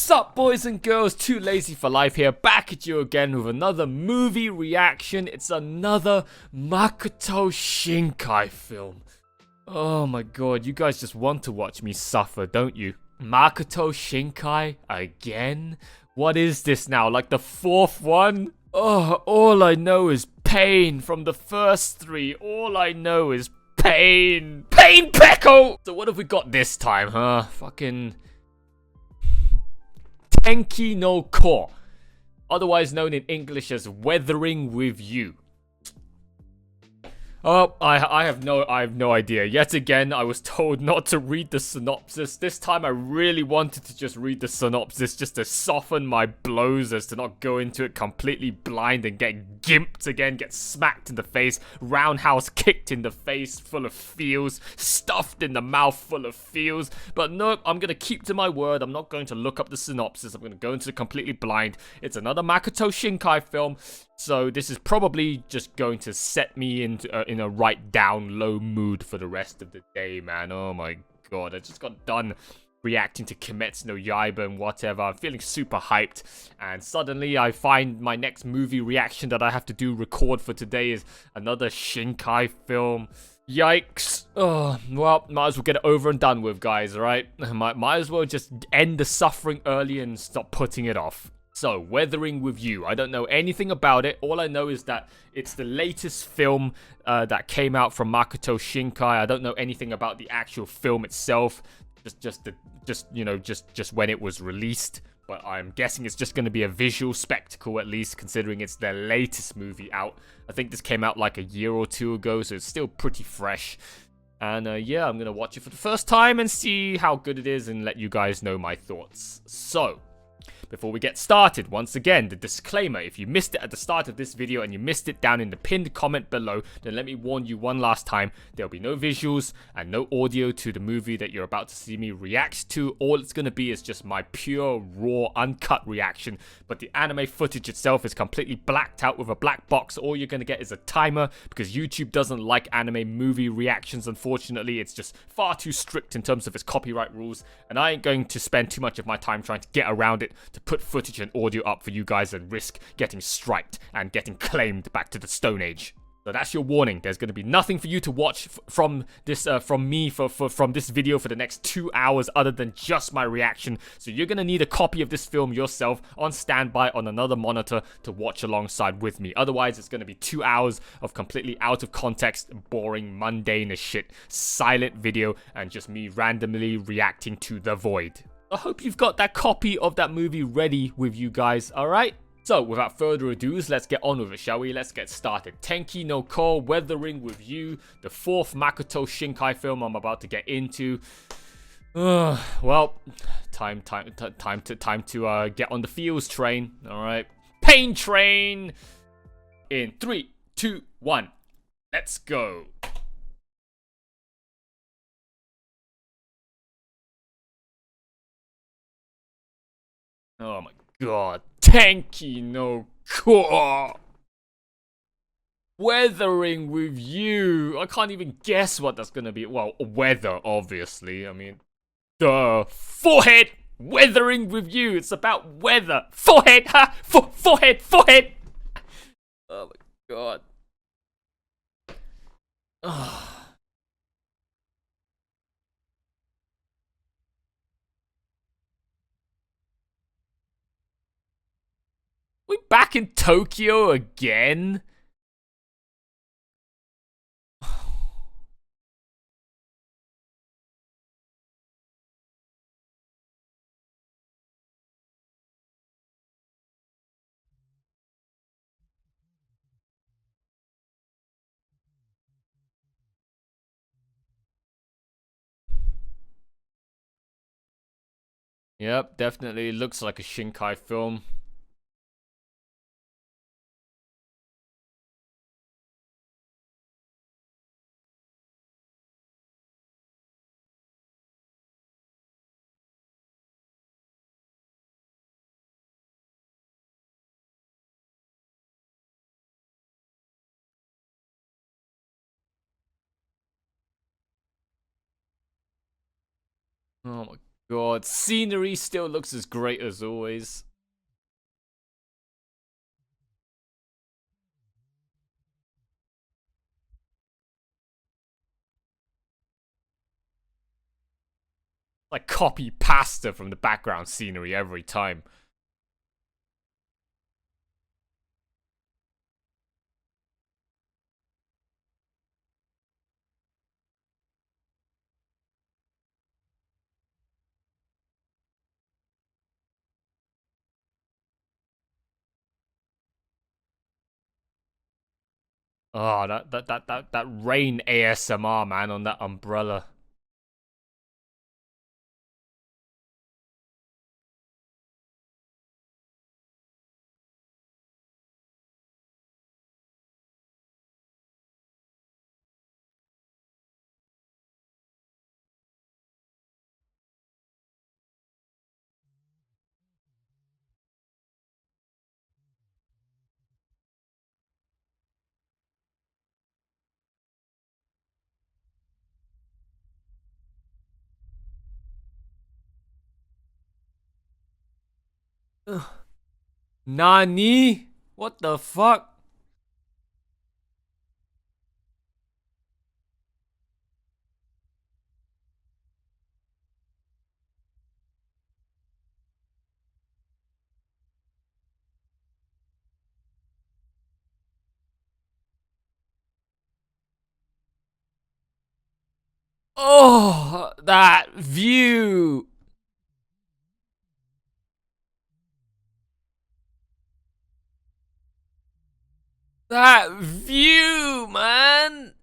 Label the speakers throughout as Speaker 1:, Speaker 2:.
Speaker 1: Sup boys and girls, Too Lazy for Life here, back at you again with another movie reaction. It's another Makoto Shinkai film. Oh my god, you guys just want to watch me suffer, don't you? Makoto Shinkai again? What is this now, like the fourth one? Oh, all I know is pain from the first three. All I know is pain. Pain, Pecco! So what have we got this time, huh? Fucking Tenki no Ko, otherwise known in English as Weathering with You. Oh, I have no idea. Yet again, I was told not to read the synopsis. This time I really wanted to just read the synopsis just to soften my blows as to not go into it completely blind and get gimped again, get smacked in the face, roundhouse kicked in the face full of feels, stuffed in the mouth full of feels. But nope, I'm going to keep to my word. I'm not going to look up the synopsis. I'm going to go into it completely blind. It's another Makoto Shinkai film. So this is probably just going to set me into in a right down low mood for the rest of the day, man. Oh my god, I just got done reacting to Kimetsu no Yaiba and whatever. I'm feeling super hyped, and suddenly I find my next movie reaction that I have to record for today is another Shinkai film. Yikes. Oh, well, might as well get it over and done with, guys, alright? Might as well just end the suffering early and stop putting it off. So, Weathering with You. I don't know anything about it. All I know is that it's the latest film that came out from Makoto Shinkai. I don't know anything about the actual film itself. Just when it was released. But I'm guessing it's just going to be a visual spectacle, at least, considering it's their latest movie out. I think this came out like a year or two ago, so it's still pretty fresh. And yeah, I'm going to watch it for the first time and see how good it is and let you guys know my thoughts. So, before we get started, once again, the disclaimer: if you missed it at the start of this video and you missed it down in the pinned comment below, then let me warn you one last time, there'll be no visuals and no audio to the movie that you're about to see me react to. All it's going to be is just my pure, raw, uncut reaction, but the anime footage itself is completely blacked out with a black box. All you're going to get is a timer, because YouTube doesn't like anime movie reactions, unfortunately. It's just far too strict in terms of its copyright rules, and I ain't going to spend too much of my time trying to get around it to put footage and audio up for you guys and risk getting striked and getting claimed back to the Stone Age. So that's your warning. There's going to be nothing for you to watch from this from this video for the next 2 hours other than just my reaction. So you're going to need a copy of this film yourself on standby on another monitor to watch alongside with me. Otherwise, it's going to be 2 hours of completely out of context, boring, mundane as shit, silent video, and just me randomly reacting to the void. I hope you've got that copy of that movie ready with you guys, alright? So, without further ado, let's get on with it, shall we? Let's get started. Tenki no Ko, Weathering with You, the fourth Makoto Shinkai film I'm about to get into. Well, time to get on the feels train, alright? Pain train! In 3, 2, 1, let's go! Oh my god. Tenki no Ko! Weathering with You. I can't even guess what that's gonna be. Well, weather, obviously. I mean, duh. Forehead! Weathering with You. It's about weather. Forehead! Ha! Forehead! Forehead! Oh my god. Ugh. We back in Tokyo again? Yep, definitely looks like a Shinkai film. Oh my God, scenery still looks as great as always. Like copy pasta from the background scenery every time. Oh, that rain ASMR, man, on that umbrella. Ugh. Nani? What the fuck? Oh, that view. That view, man.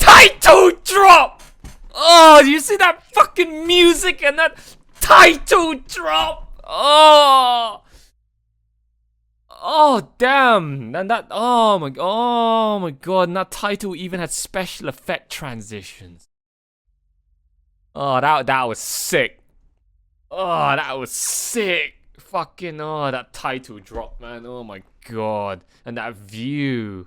Speaker 1: Title drop. Oh, do you see that fucking music and that title drop? Oh. Oh damn! And that oh my god! And that title even had special effect transitions. Oh, that was sick. Oh, that was sick. Fucking that title drop, man. Oh my god! And that view.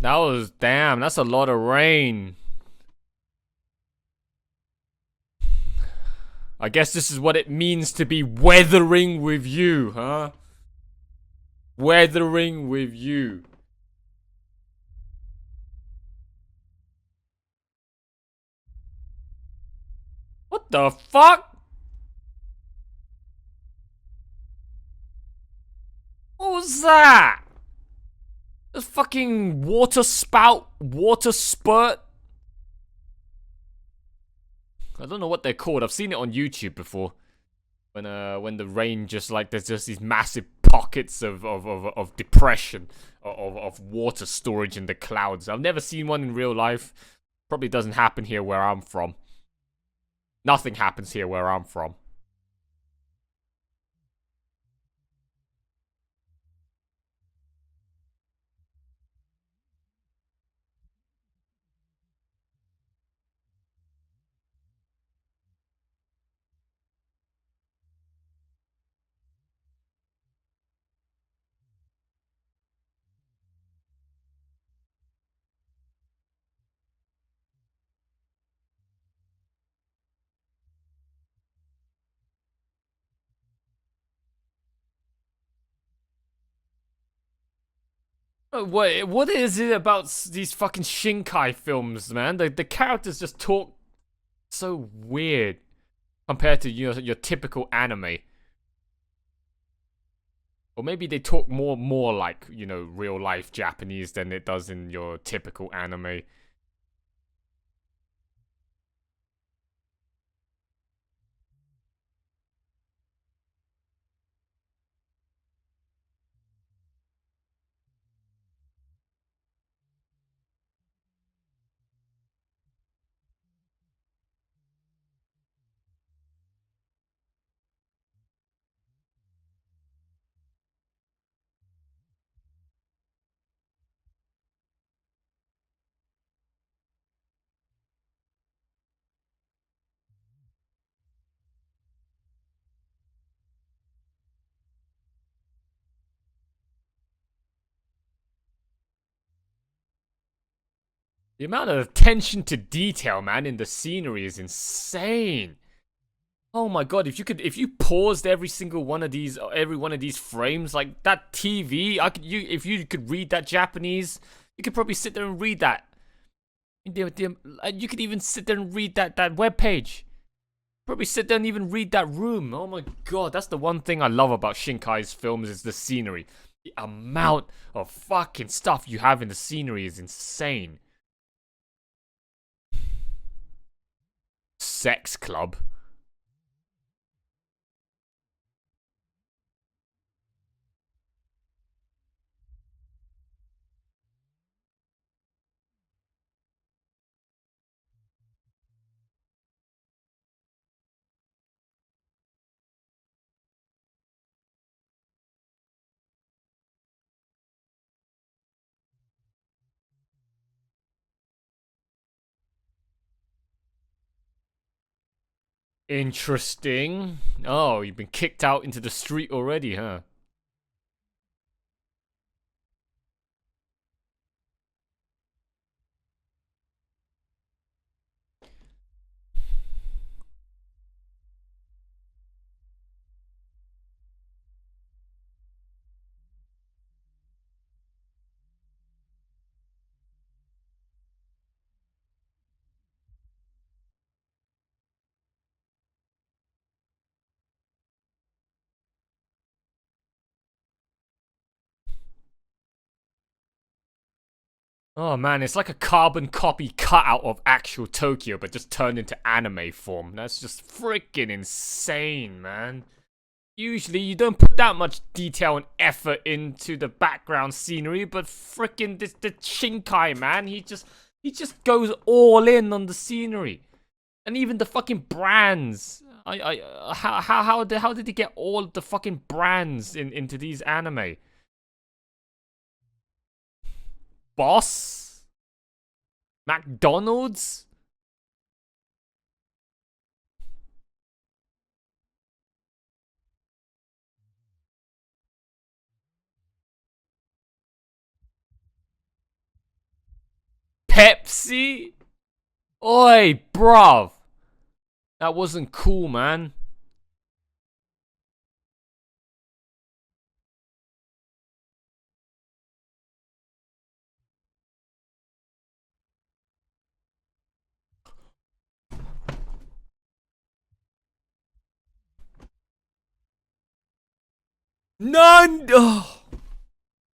Speaker 1: That was damn. That's a lot of rain. I guess this is what it means to be weathering with you, huh? Weathering with you. What the fuck? What was that? A fucking water spout, water spurt. I don't know what they're called. I've seen it on YouTube before. When the rain just like there's just these massive pockets of depression, of water storage in the clouds. I've never seen one in real life. Probably doesn't happen here where I'm from. Nothing happens here where I'm from. What is it about these fucking Shinkai films, man? The characters just talk so weird. Compared to your typical anime. Or maybe they talk more like, you know, real life Japanese than it does in your typical anime. The amount of attention to detail, man, in the scenery is insane. Oh my god, if you paused every one of these frames, like that TV, if you could read that Japanese, you could probably sit there and read that. You could even sit there and read that web page. Probably sit there and even read that room. Oh my god, that's the one thing I love about Shinkai's films is the scenery. The amount of fucking stuff you have in the scenery is insane. Sex club. Interesting. Oh, you've been kicked out into the street already, huh? Oh man, it's like a carbon copy cutout of actual Tokyo, but just turned into anime form. That's just freaking insane, man. Usually you don't put that much detail and effort into the background scenery, but freaking the Shinkai, man, he just goes all in on the scenery. And even the fucking brands. How did he get all the fucking brands into these anime? Boss? McDonald's? Pepsi? Oi, bruv. That wasn't cool, man. None. Oh,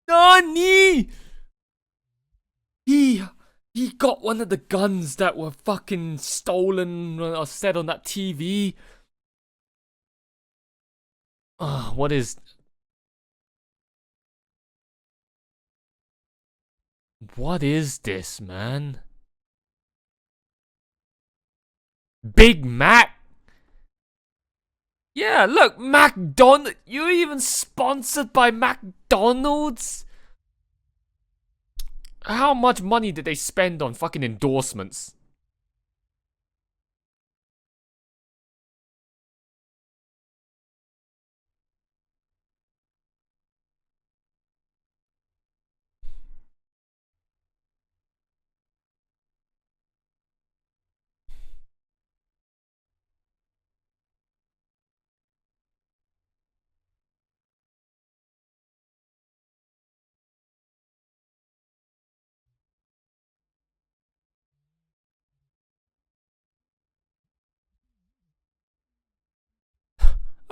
Speaker 1: Nani? He he got one of the guns that were fucking stolen or said on that TV. What is this, man? Big Mac? Yeah, look, McDonald. You're even sponsored by McDonald's? How much money did they spend on fucking endorsements?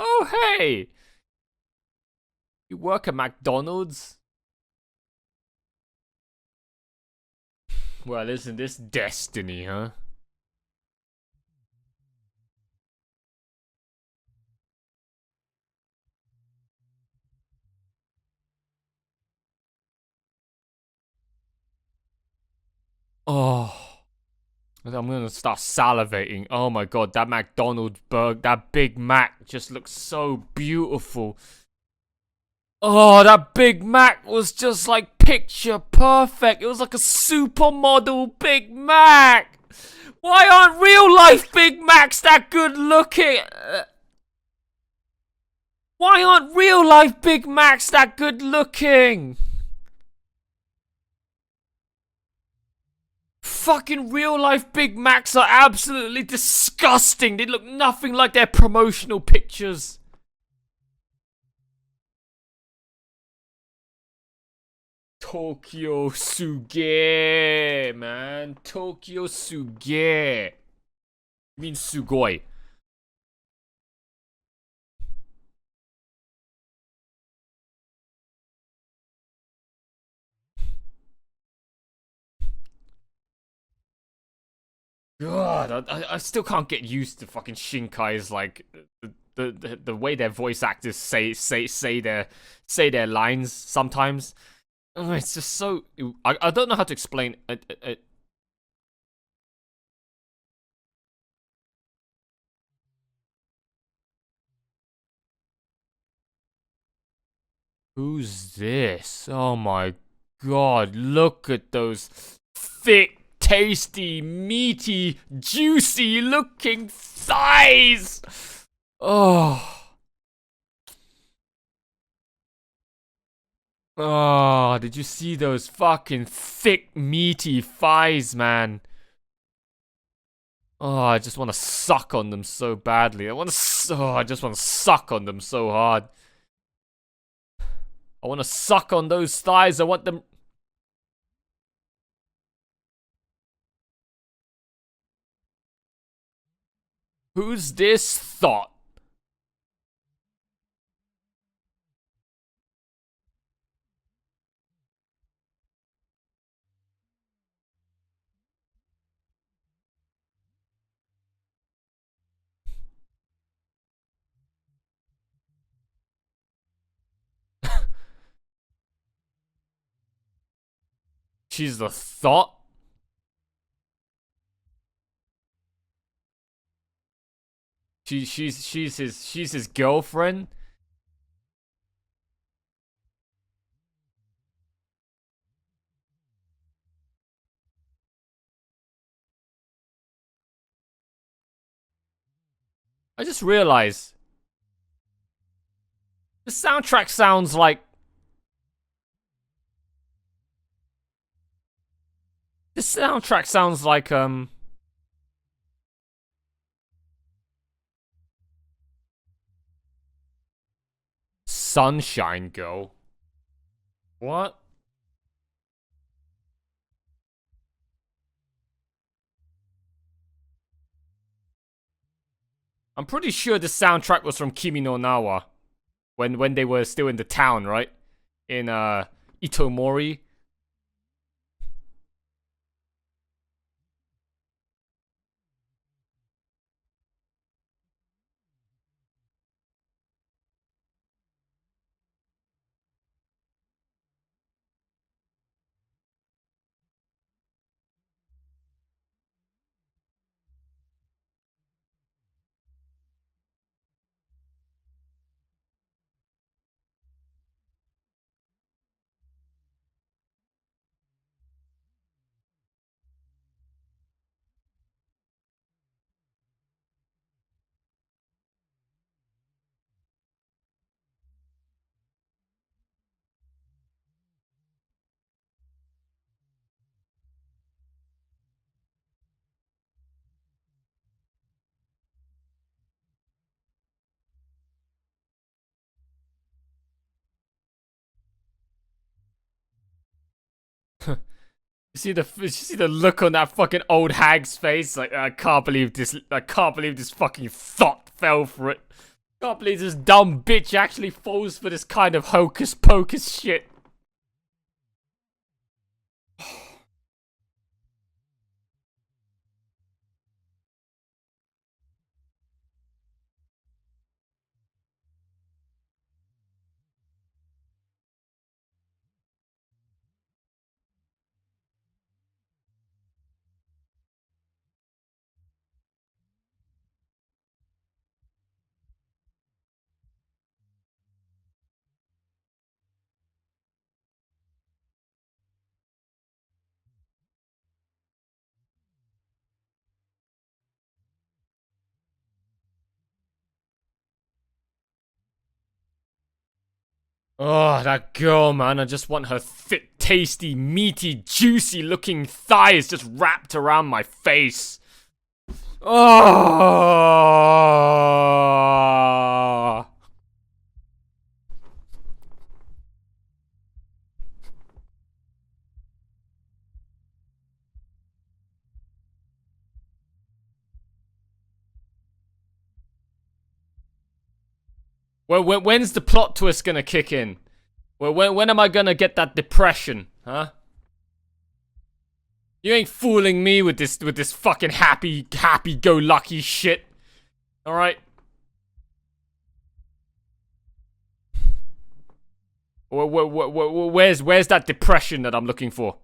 Speaker 1: Oh, hey! You work at McDonald's? Well, isn't this destiny, huh? Oh, I'm gonna start salivating. Oh my god, that McDonald's burger, that Big Mac just looks so beautiful. Oh, that Big Mac was just like picture perfect. It was like a supermodel Big Mac. Why aren't real life Big Macs that good looking? Why aren't real life Big Macs that good looking? Fucking real life Big Macs are absolutely disgusting. They look nothing like their promotional pictures. Tokyo Suge, man. Tokyo Suge. You mean Sugoi. God, I still can't get used to fucking Shinkai's like the way their voice actors say their lines sometimes. Oh, it's just so I don't know how to explain. Who's this? Oh my god! Look at those thick, tasty, meaty, juicy looking thighs. Oh. Oh, did you see those fucking thick, meaty thighs, man? Oh, I just want to suck on them so badly. I just want to suck on them so hard. I want to suck on those thighs. I want them. Who's this thought? She's the thought? She's his girlfriend? I just realized the soundtrack sounds like Sunshine Girl. What? I'm pretty sure the soundtrack was from Kimi no Nawa. When they were still in the town, right? In Itomori. You see the look on that fucking old hag's face? Like I can't believe this fucking thought fell for it. Can't believe this dumb bitch actually falls for this kind of hocus pocus shit. Oh, that girl, man. I just want her thick, tasty, meaty, juicy looking thighs just wrapped around my face. Oh. Well, when's the plot twist gonna kick in? Well, when am I gonna get that depression, huh? You ain't fooling me with this fucking happy-go-lucky shit. All right. Where's that depression that I'm looking for?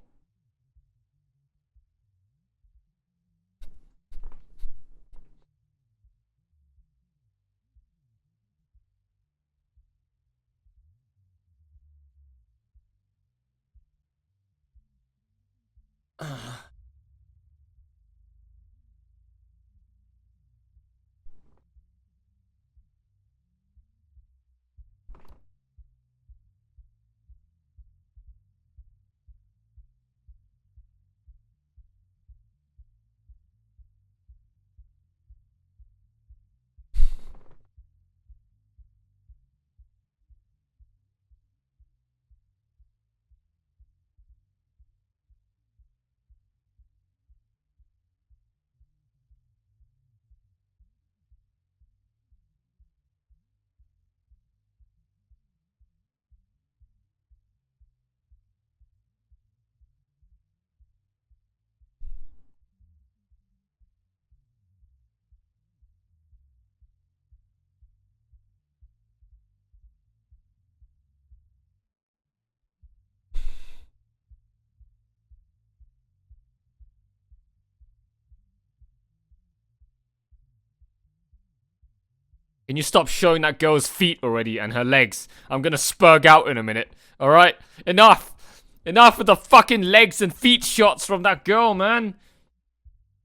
Speaker 1: Can you stop showing that girl's feet already and her legs? I'm gonna spurg out in a minute. Alright? Enough! Enough of the fucking legs and feet shots from that girl, man!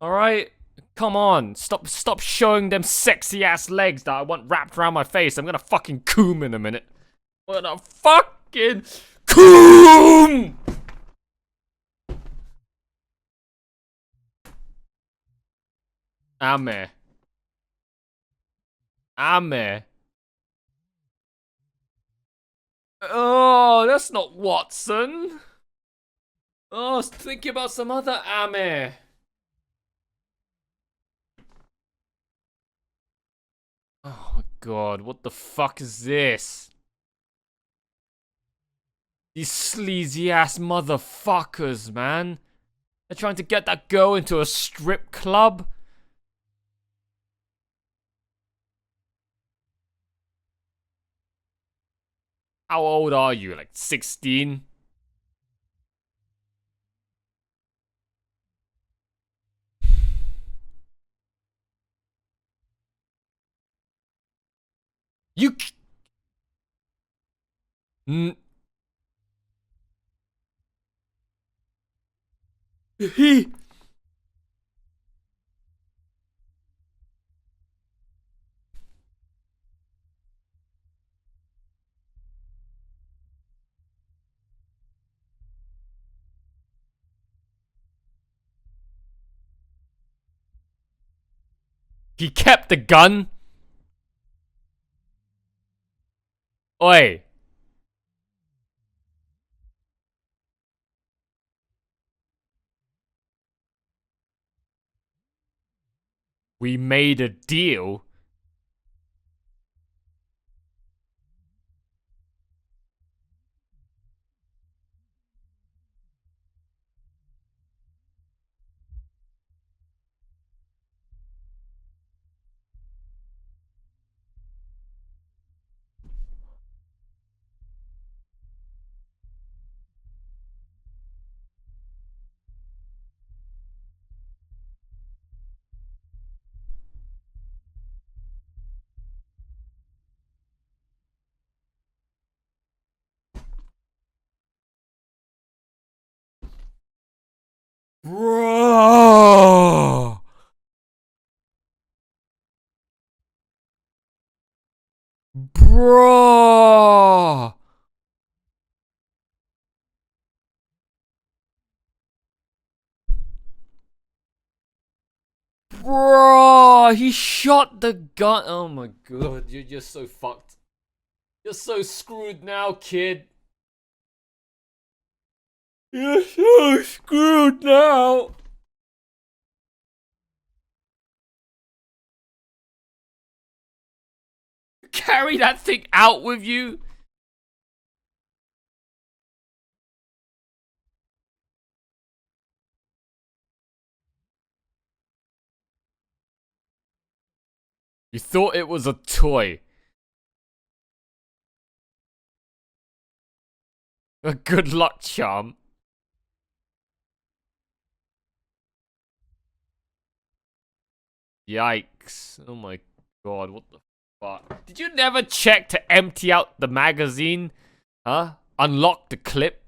Speaker 1: Alright? Come on. Stop showing them sexy ass legs that I want wrapped around my face. I'm gonna fucking coom in a minute. I'm gonna fucking coom! Ame. Ame. Oh, that's not Watson. Oh, I was thinking about some other Ame. Oh my god, what the fuck is this? These sleazy ass motherfuckers, man. They're trying to get that girl into a strip club. How old are you? Like 16? You. He. He kept the gun. Oi. We made a deal. Bro! Bro! Bro! He shot the gun. Oh my god, you're just so fucked. You're so screwed now, kid. You're so screwed now. Carry that thing out with you. You thought it was a toy. A good luck charm. Yikes. Oh my god, what the fuck? Did you never check to empty out the magazine? Huh? Unlock the clip?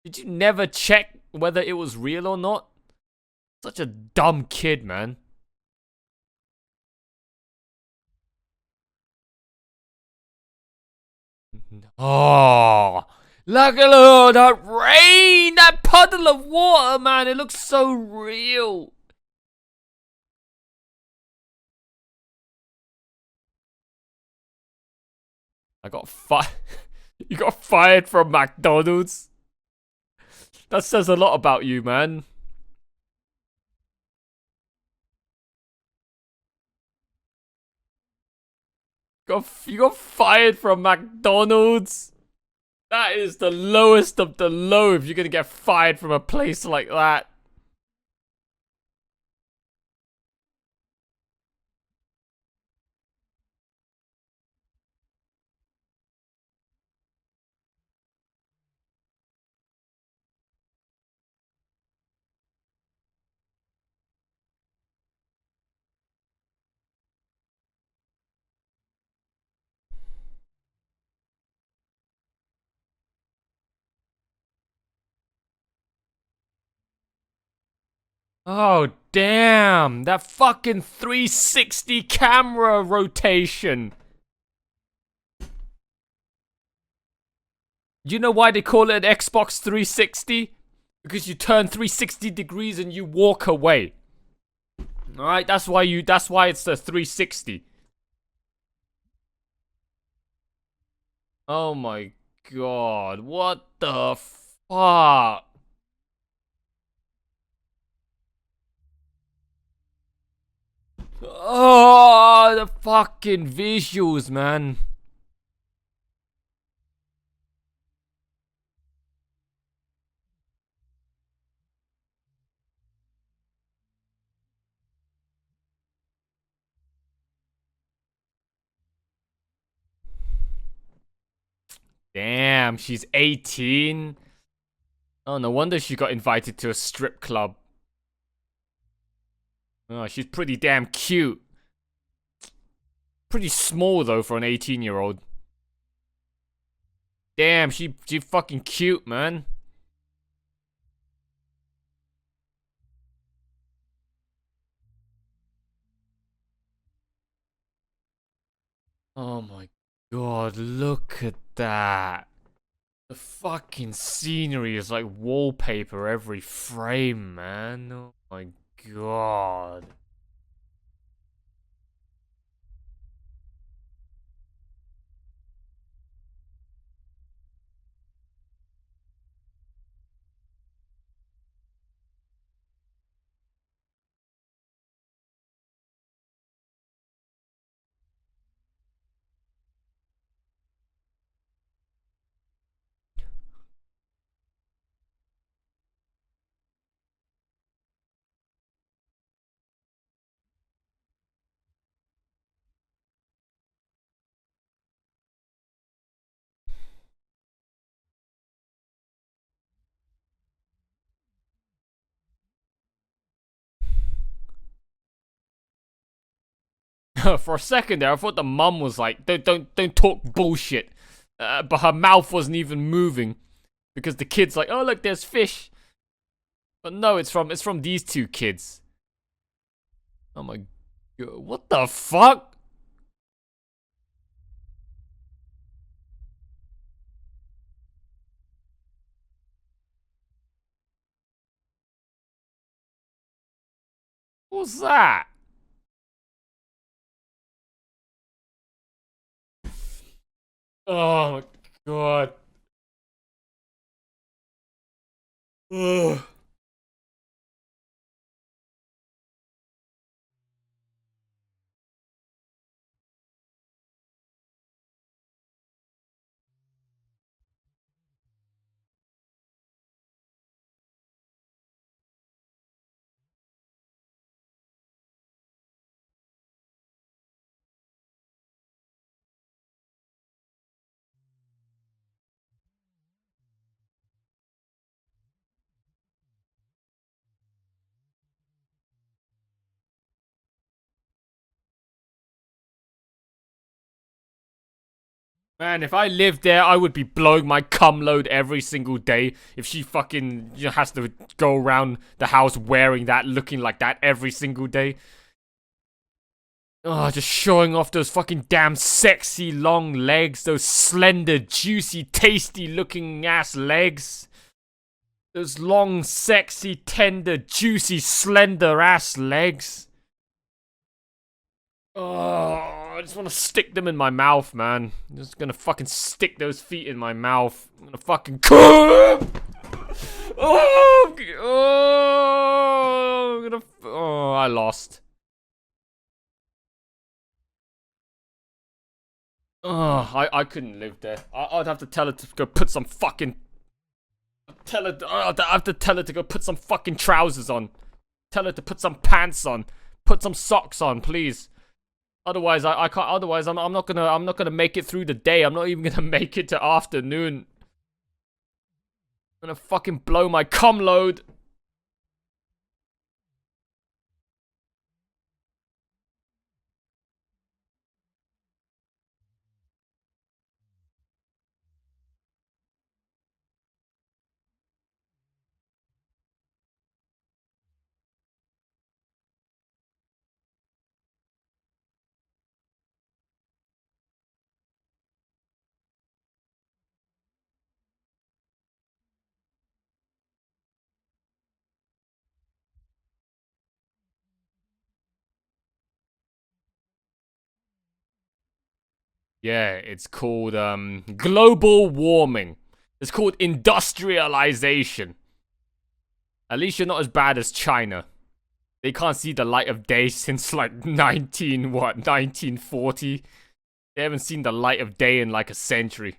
Speaker 1: Did you never check whether it was real or not? Such a dumb kid, man. Oh, look at all that rain, that puddle of water, man. It looks so real. I got fired. You got fired from McDonald's. That says a lot about you, man. You got fired from McDonald's. That is the lowest of the low if you're gonna get fired from a place like that. Oh, damn. That fucking 360 camera rotation. You know why they call it an Xbox 360? Because you turn 360 degrees and you walk away. Alright, that's why it's the 360. Oh my god, what the fuck? Oh, the fucking visuals, man. Damn, she's 18. Oh, no wonder she got invited to a strip club. Oh, she's pretty damn cute. Pretty small, though, for an 18-year-old. Damn, she fucking cute, man. Oh my god, look at that. The fucking scenery is like wallpaper every frame, man. Oh my god. For a second there, I thought the mum was like, don't talk bullshit. But her mouth wasn't even moving. Because the kid's like, oh look, there's fish. But no, it's from these two kids. Oh my god, what the fuck? What's that? Oh my god. Ugh. Man, if I lived there, I would be blowing my cum load every single day. If she fucking has to go around the house wearing that, looking like that every single day. Oh, just showing off those fucking damn sexy long legs. Those slender, juicy, tasty looking ass legs. Those long, sexy, tender, juicy, slender ass legs. Oh, I just want to stick them in my mouth, man. I'm just gonna fucking stick those feet in my mouth. I'm gonna fucking come. Oh, oh, oh, I lost. Oh, I couldn't live there. I'd have to tell her to go put some fucking. I'd have to tell her to go put some fucking trousers on. Tell her to put some pants on. Put some socks on, please. Otherwise, I can't. Otherwise, I'm not gonna make it through the day. I'm not even gonna make it to afternoon. I'm gonna fucking blow my cum load. Yeah, it's called global warming. It's called industrialization. At least you're not as bad as China. They can't see the light of day since like 1940. They haven't seen the light of day in like a century.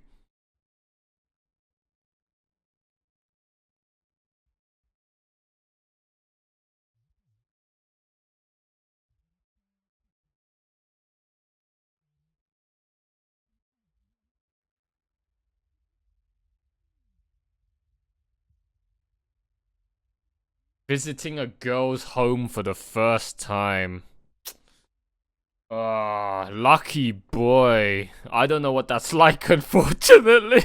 Speaker 1: Visiting a girl's home for the first time. Ah, lucky boy. I don't know what that's like, unfortunately.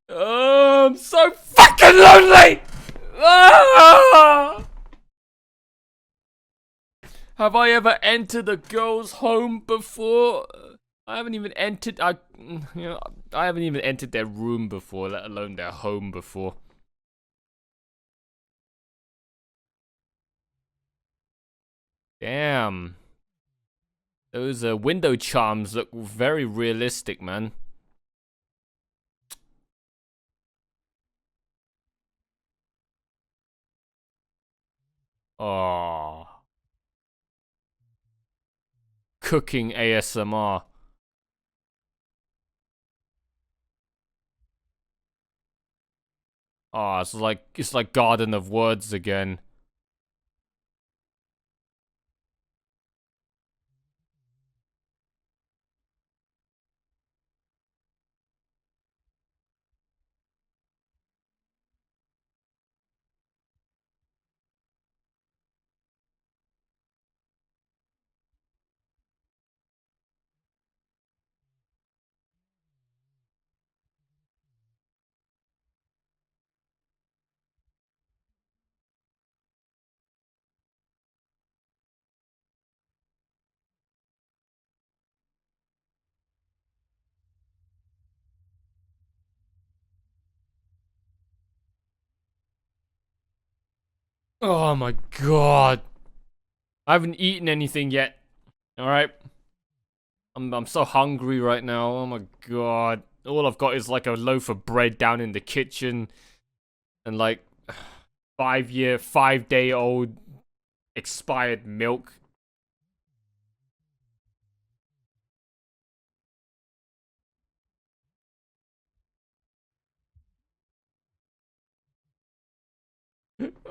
Speaker 1: Oh, I'm so fucking lonely! Ah! Have I ever entered a girl's home before? I haven't even entered. I haven't even entered their room before, let alone their home before. Damn, those window charms look very realistic, man. Oh, cooking ASMR. Oh, it's like Garden of Words again. Oh my god. I haven't eaten anything yet. Alright. I'm so hungry right now. Oh my god. All I've got is like a loaf of bread down in the kitchen and like 5-day old expired milk.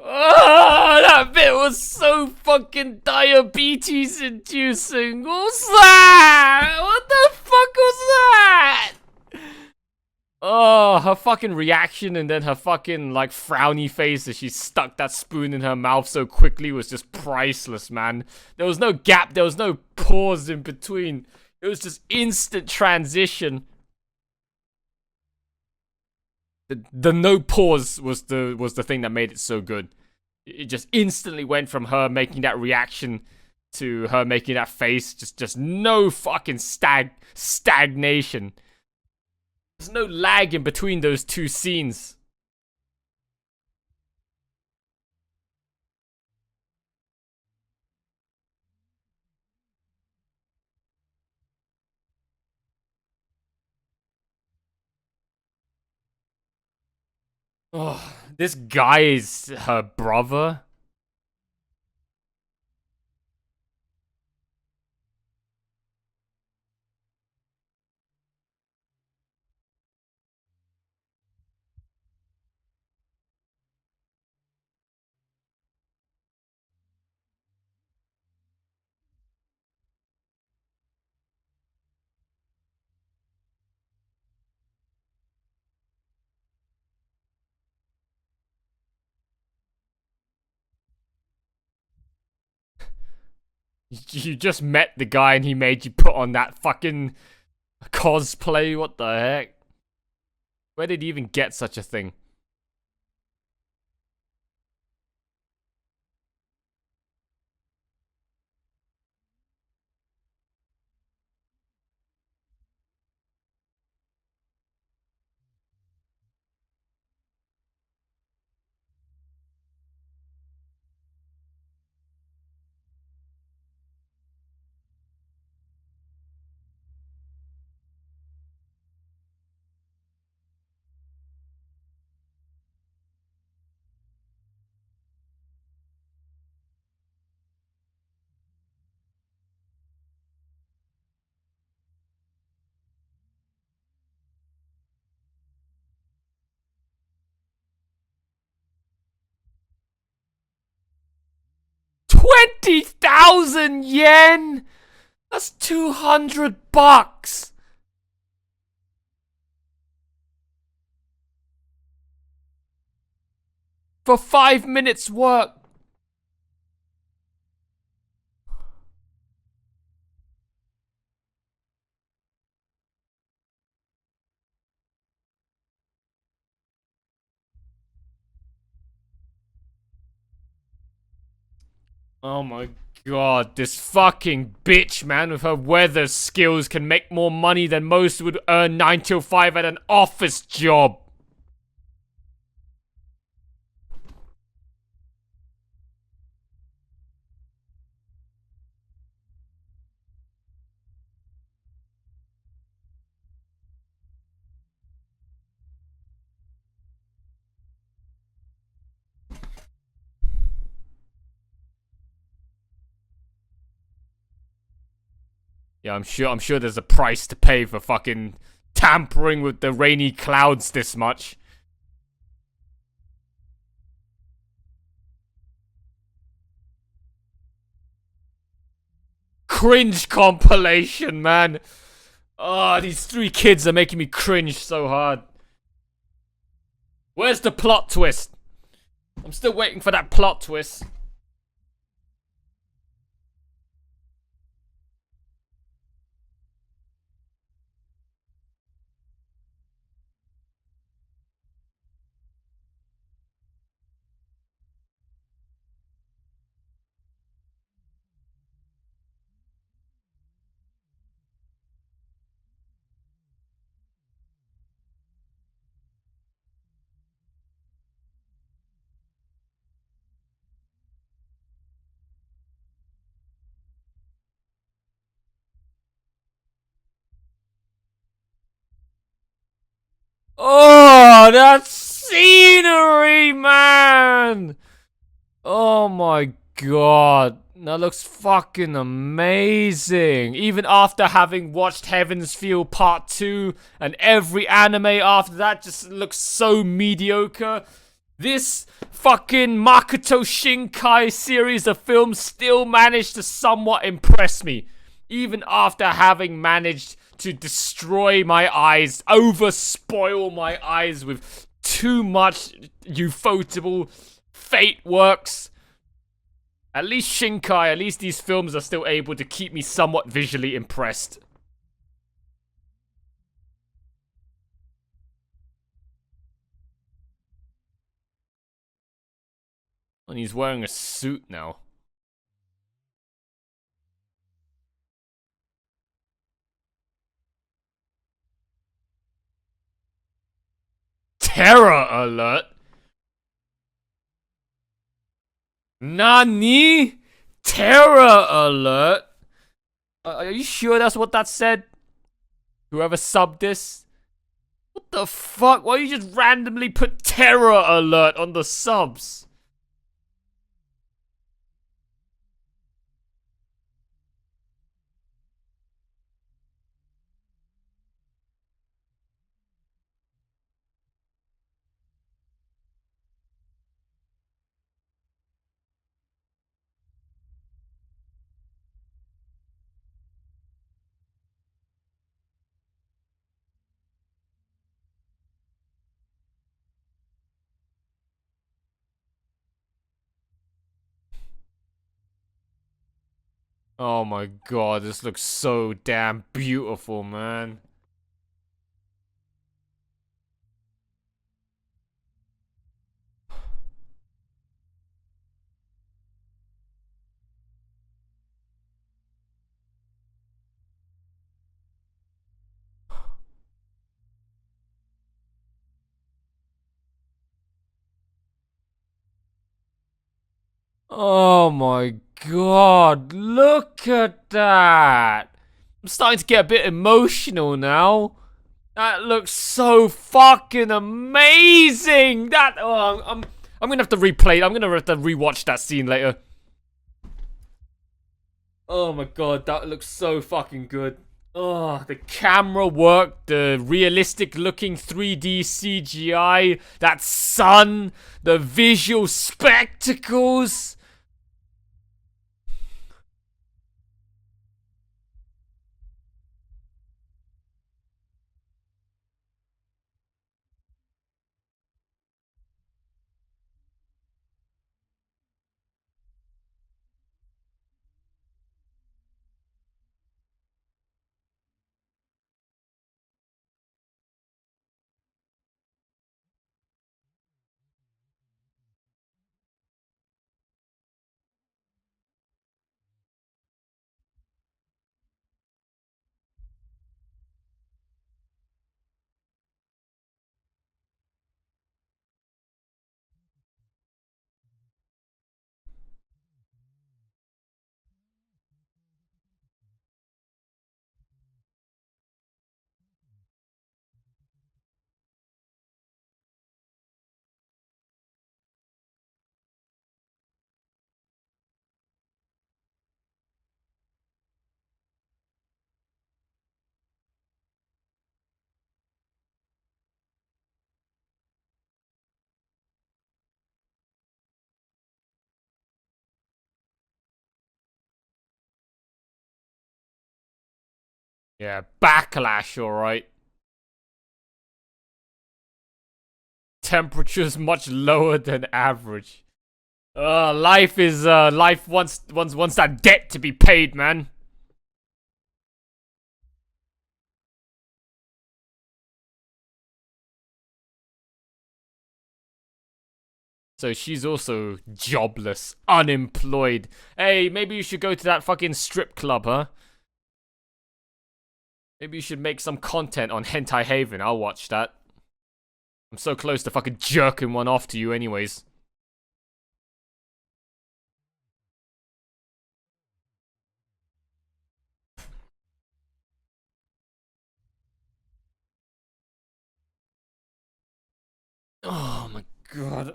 Speaker 1: Oh, that bit was so fucking diabetes inducing. What's that? What the fuck was that? Oh, her fucking reaction and then her fucking like frowny face as she stuck that spoon in her mouth so quickly was just priceless, man. There was no gap, there was no pause in between. It was just instant transition. The no pause was the thing that made it so good. It just instantly went from her making that reaction to her making that face. Just no fucking stagnation. There's no lag in between those two scenes. Oh, this guy is her brother. 'You just met the guy and he made you put on that fucking cosplay. What the heck? Where did he even get such a thing? $20,000 yen. That's $200 for 5 minutes work. Oh my god, this fucking bitch, man, with her weather skills can make more money than most would earn 9 till 5 at an office job. Yeah, I'm sure there's a price to pay for fucking tampering with the rainy clouds this much. Cringe compilation, man. Oh, these 3 kids are making me cringe so hard. Where's the plot twist? I'm still waiting for that plot twist. Oh, that scenery, man! Oh my god. That looks fucking amazing. Even after having watched Heaven's Feel Part 2 and every anime after that just looks so mediocre. This fucking Makoto Shinkai series of films still managed to somewhat impress me. Even after having managed to destroy my eyes, overspoil my eyes with too much ufotable fate works. At least Shinkai, at least these films are still able to keep me somewhat visually impressed. And he's wearing a suit now. Terror alert! Nani? Terror alert? Are you sure that's what that said? Whoever subbed this? What the fuck? Why you just randomly put terror alert on the subs? Oh my god, this looks so damn beautiful, man. Oh my god, look at that! I'm starting to get a bit emotional now. That looks so fucking amazing! I'm gonna have to replay. I'm gonna have to rewatch that scene later. Oh my god, that looks so fucking good. Oh, the camera work, the realistic looking 3D CGI, that sun, the visual spectacles. Yeah, backlash, alright. Temperatures much lower than average. Life wants that debt to be paid, man. So she's also jobless, unemployed. Hey, maybe you should go to that fucking strip club, huh? Maybe you should make some content on Hentai Haven. I'll watch that. I'm so close to fucking jerking one off to you anyways. Oh my god.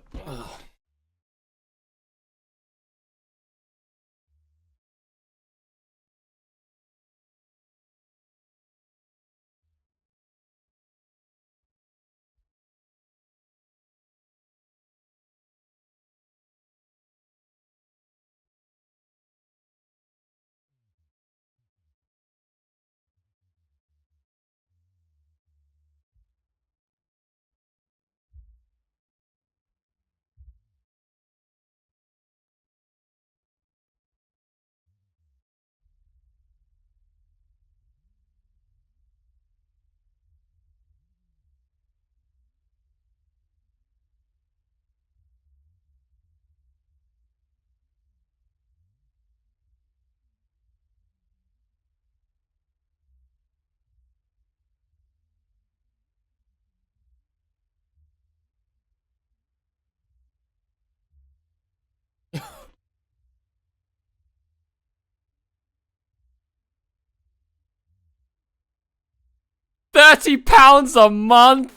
Speaker 1: 30 pounds a month?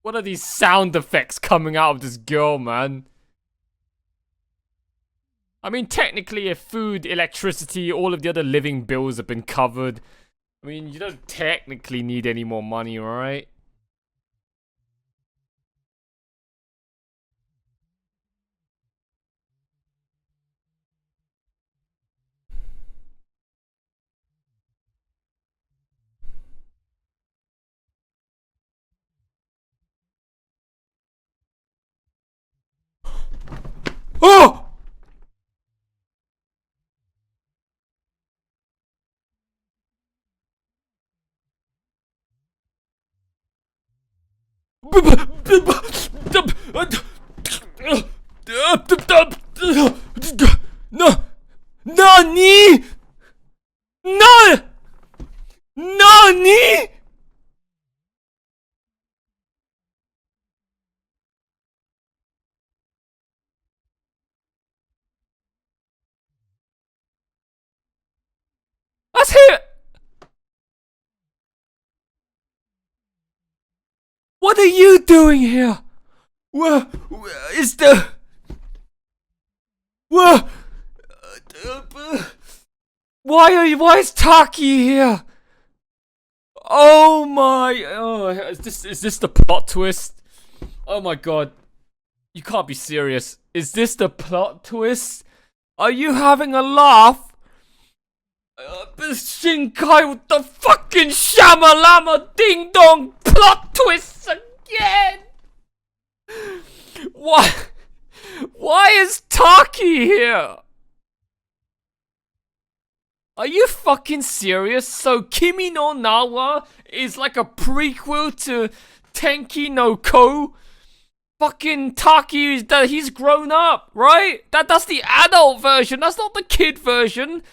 Speaker 1: What are these sound effects coming out of this girl, man? I mean, technically, if food, electricity, all of the other living bills have been covered, I mean, you don't technically need any more money, right? Oh! No! Nani? No! Nani? That's here. What are you doing here? Where is the? Where? Why are you? Why is Taki here? Oh my! Oh, is this the plot twist? Oh my god! You can't be serious. Is this the plot twist? Are you having a laugh? Shinkai with the fucking shamalama ding dong plot twists again! Why? Why is Taki here? Are you fucking serious? So Kimi no Nawa is like a prequel to Tenki no Ko? Fucking Taki, he's grown up, right? That's the adult version, that's not the kid version.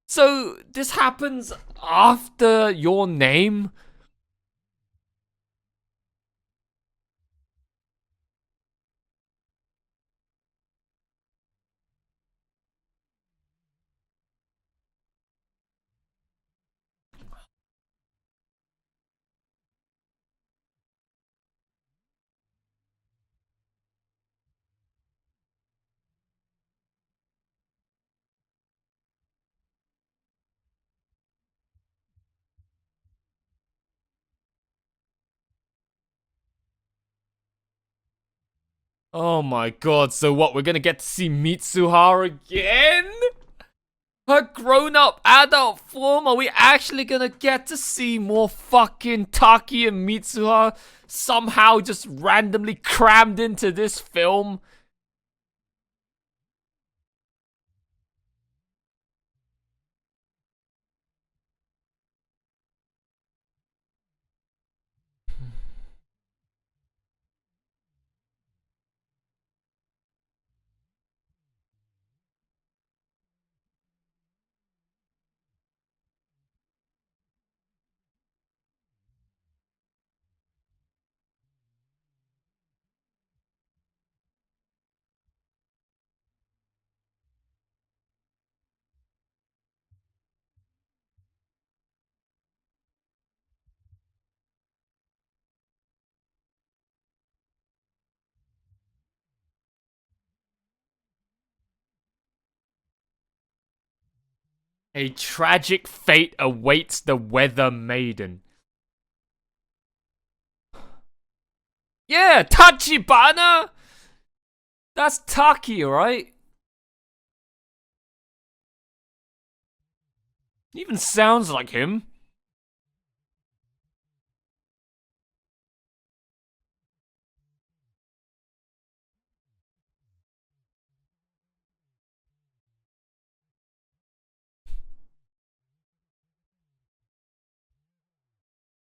Speaker 1: So this happens after your name? Oh my god, so what, we're gonna get to see Mitsuha again? Her grown-up adult form? Are we actually gonna get to see more fucking Taki and Mitsuha somehow just randomly crammed into this film? A tragic fate awaits the Weather Maiden. Yeah, Tachibana! That's Taki, right? Even sounds like him.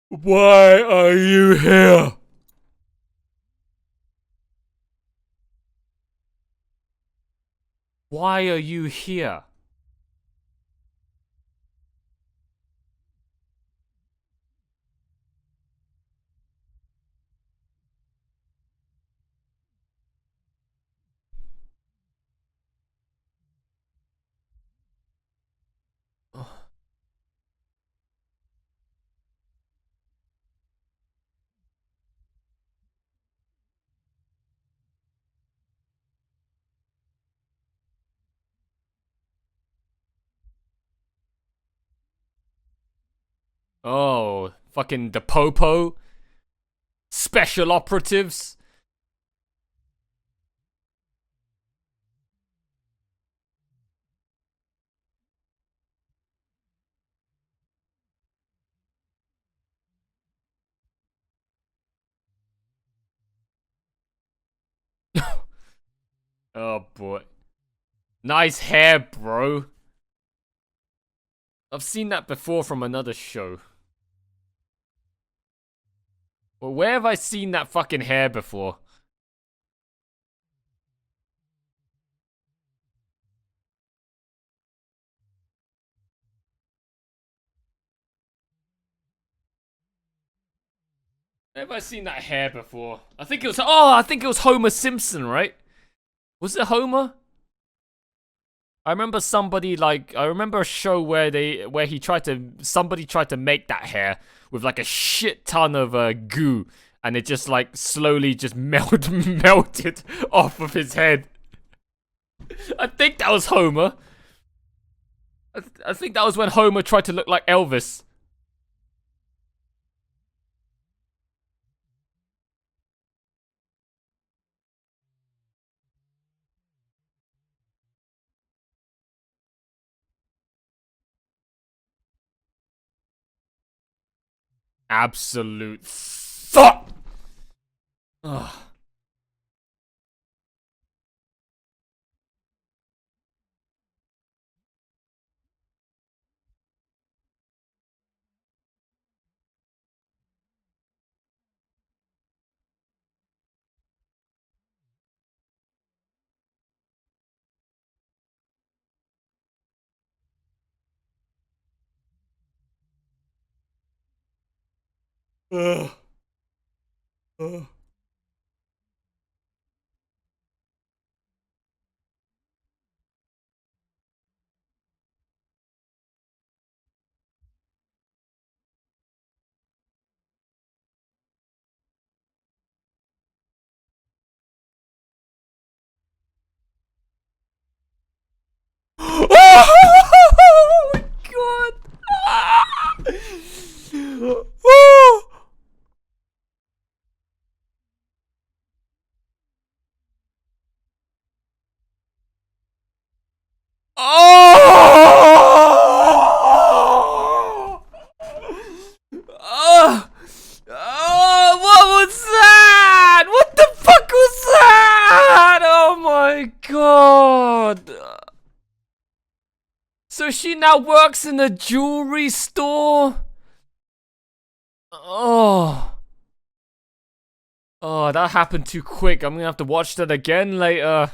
Speaker 1: Why are you here? Why are you here? Oh, fucking the Popo? Special operatives? Oh boy. Nice hair, bro. I've seen that before from another show. Well, where have I seen that fucking hair before? Where have I seen that hair before? I think it was. Oh, I think it was Homer Simpson, right? Was it Homer? I remember somebody like I remember a show where somebody tried to make that hair with like a shit ton of goo, and it just like slowly just melted off of his head. I think that was Homer. I think that was when Homer tried to look like Elvis. Absolute fuck. Ugh. Ugh. Ugh. Oh my god! Oh! Oh! Oh! Oh! What was that? What the fuck was that? Oh my god! So she now works in a jewelry store? Oh. Oh, that happened too quick. I'm gonna have to watch that again later.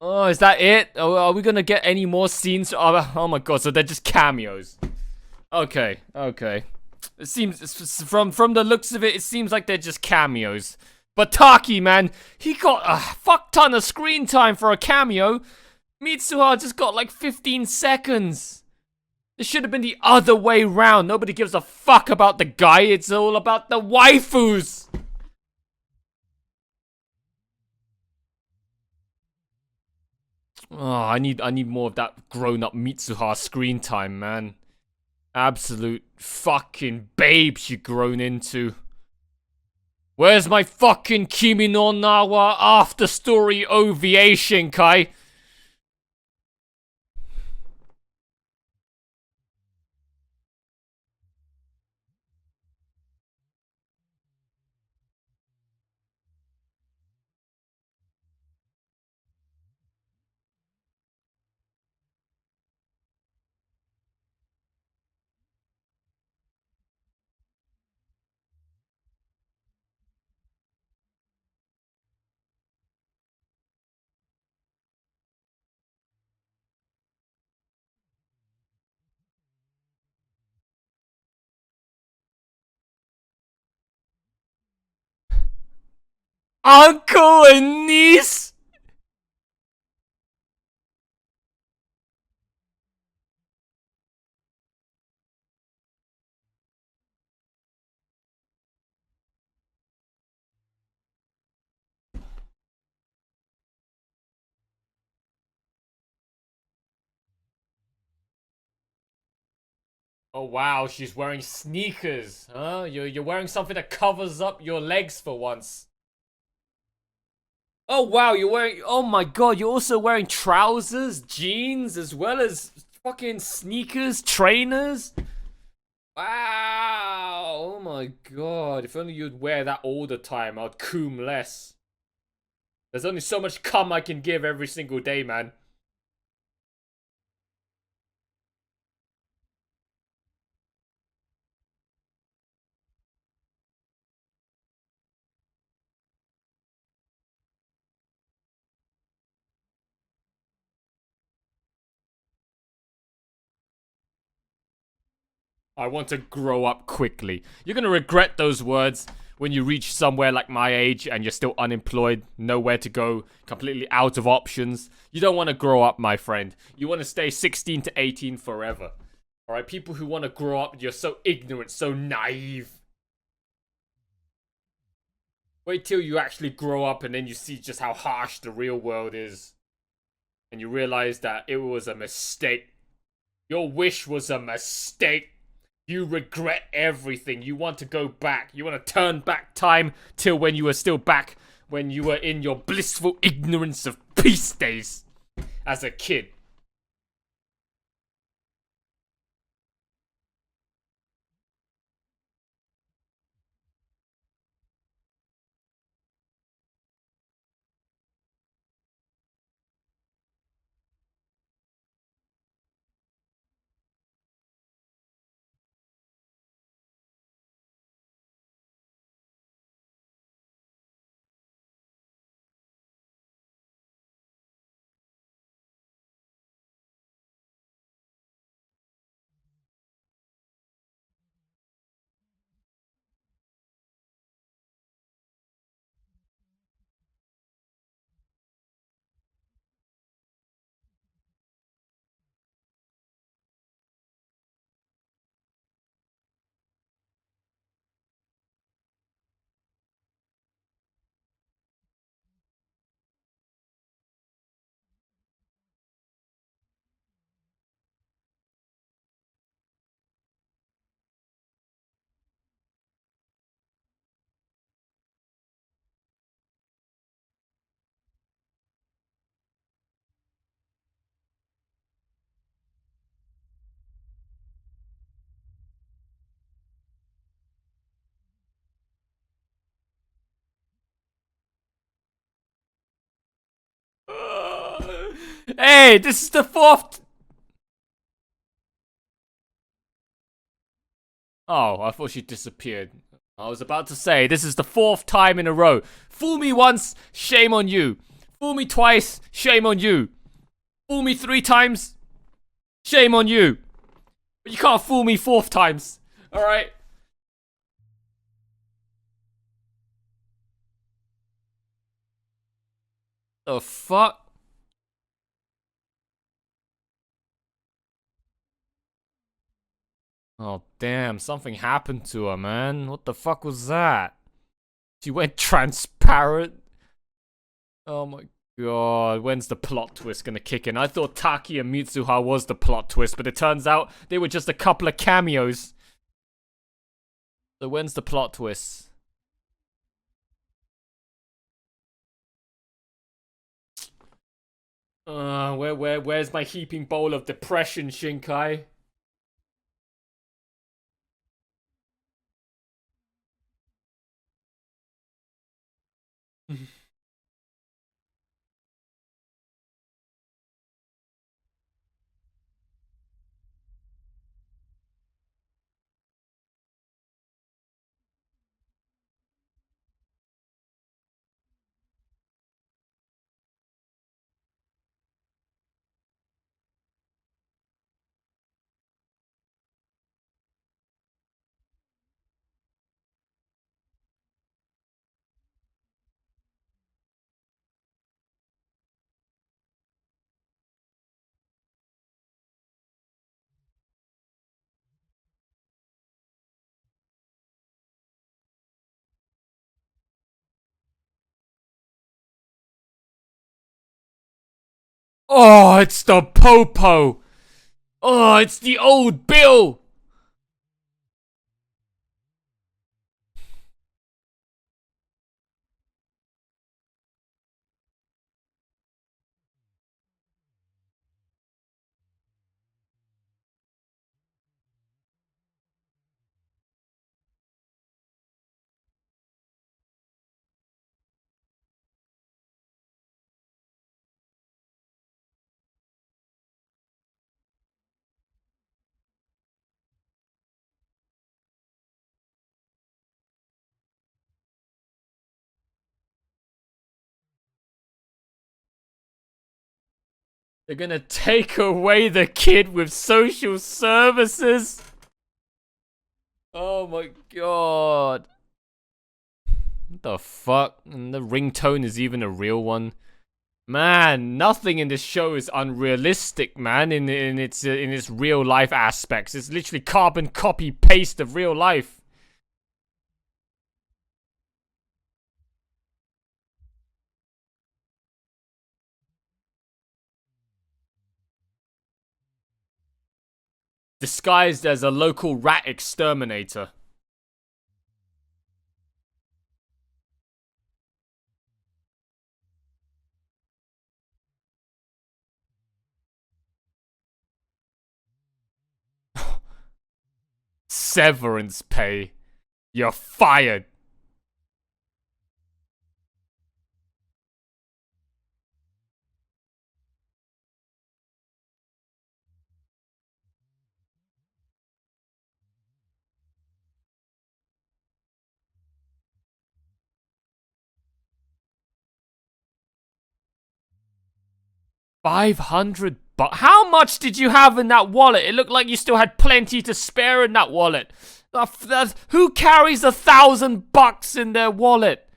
Speaker 1: Oh, is that it? Are we gonna get any more scenes? Oh my god, so they're just cameos. Okay, okay. It seems, from the looks of it, it seems like they're just cameos. But Taki, man, he got a fuck ton of screen time for a cameo. Mitsuha just got like 15 seconds. It should have been the other way round. Nobody gives a fuck about the guy. It's all about the waifus. Oh, I need more of that grown-up Mitsuha screen time, man. Absolute fucking babe she grown into. Where's my fucking Kimi no Nawa after story OVA, Shinkai? Uncle and niece? Oh wow, she's wearing sneakers, huh? You're wearing something that covers up your legs for once. Oh wow, you're wearing. Oh my god, you're also wearing trousers, jeans, as well as fucking sneakers, trainers. Wow. Oh my god. If only you'd wear that all the time, I'd coom less. There's only so much cum I can give every single day, man. I want to grow up quickly. You're gonna regret those words when you reach somewhere like my age and you're still unemployed, nowhere to go, completely out of options. You don't want to grow up, my friend. You want to stay 16 to 18 forever. Alright, people who want to grow up, you're so ignorant, so naive. Wait till you actually grow up and then you see just how harsh the real world is. And you realize that it was a mistake. Your wish was a mistake. You regret everything. You want to go back. You want to turn back time till when you were still back, when you were in your blissful ignorance of peace days as a kid. Hey, this is the fourth. Oh, I thought she disappeared. I was about to say, this is the fourth time in a row. Fool me once, shame on you. Fool me twice, shame on you. Fool me 3 times, shame on you. But you can't fool me 4th times. Alright? The fuck? Oh, damn. Something happened to her, man. What the fuck was that? She went transparent. Oh my God, when's the plot twist gonna kick in? I thought Taki and Mitsuha was the plot twist, but it turns out they were just a couple of cameos. So when's the plot twist? Where's my heaping bowl of depression, Shinkai? Oh, it's the Popo! Oh, it's the old Bill! They're gonna take away the kid with social services? Oh my god. What the fuck? And the ringtone is even a real one. Man, nothing in this show is unrealistic, man, in its real life aspects. It's literally carbon copy paste of real life. Disguised as a local rat exterminator. Severance pay. You're fired. 500 bucks? How much did you have in that wallet? It looked like you still had plenty to spare in that wallet. Who carries $1,000 in their wallet?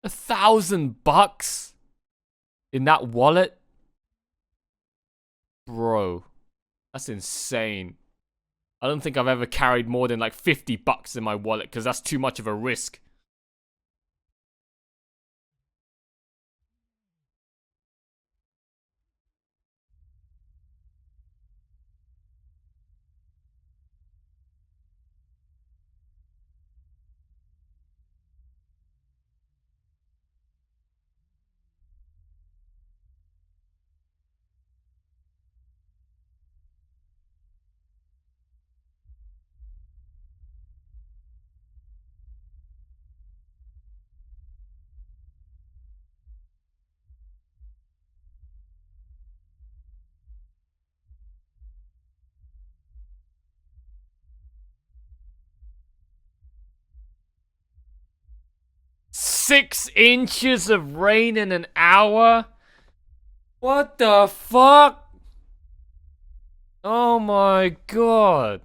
Speaker 1: $1,000 in that wallet? Bro, that's insane. I don't think I've ever carried more than like $50 in my wallet because that's too much of a risk. Six inches of rain in an hour? What the fuck? Oh my god.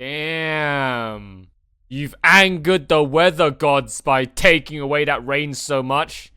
Speaker 1: Damn. You've angered the weather gods by taking away that rain so much.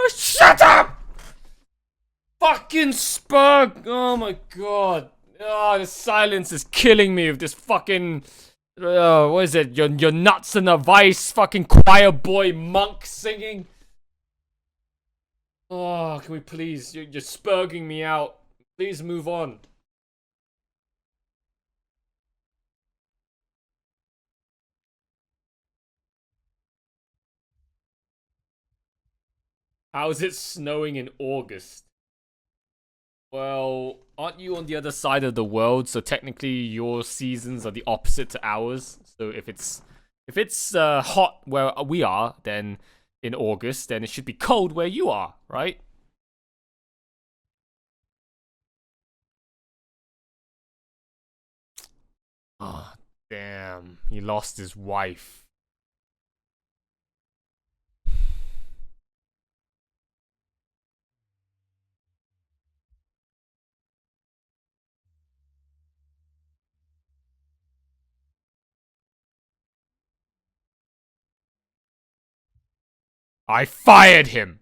Speaker 1: Shut up! Fucking Spurg! Oh my god. Oh, the silence is killing me with this fucking. What is it? Your nuts in a vice, fucking choir boy monk singing. Oh, can we please? You're spurging me out. Please move on. How's it snowing in August? Well, aren't you on the other side of the world? So technically, your seasons are the opposite to ours. So if it's hot where we are, then in August, then it should be cold where you are, right? Oh, damn! He lost his wife. I fired him.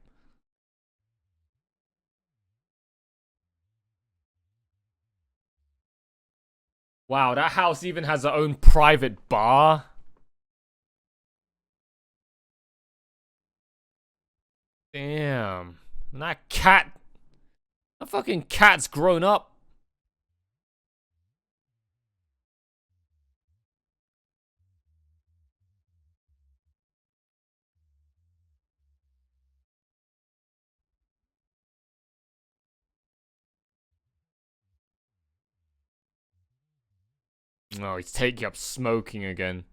Speaker 1: Wow, that house even has its own private bar. Damn. And that fucking cat's grown up. Oh, he's taking up smoking again.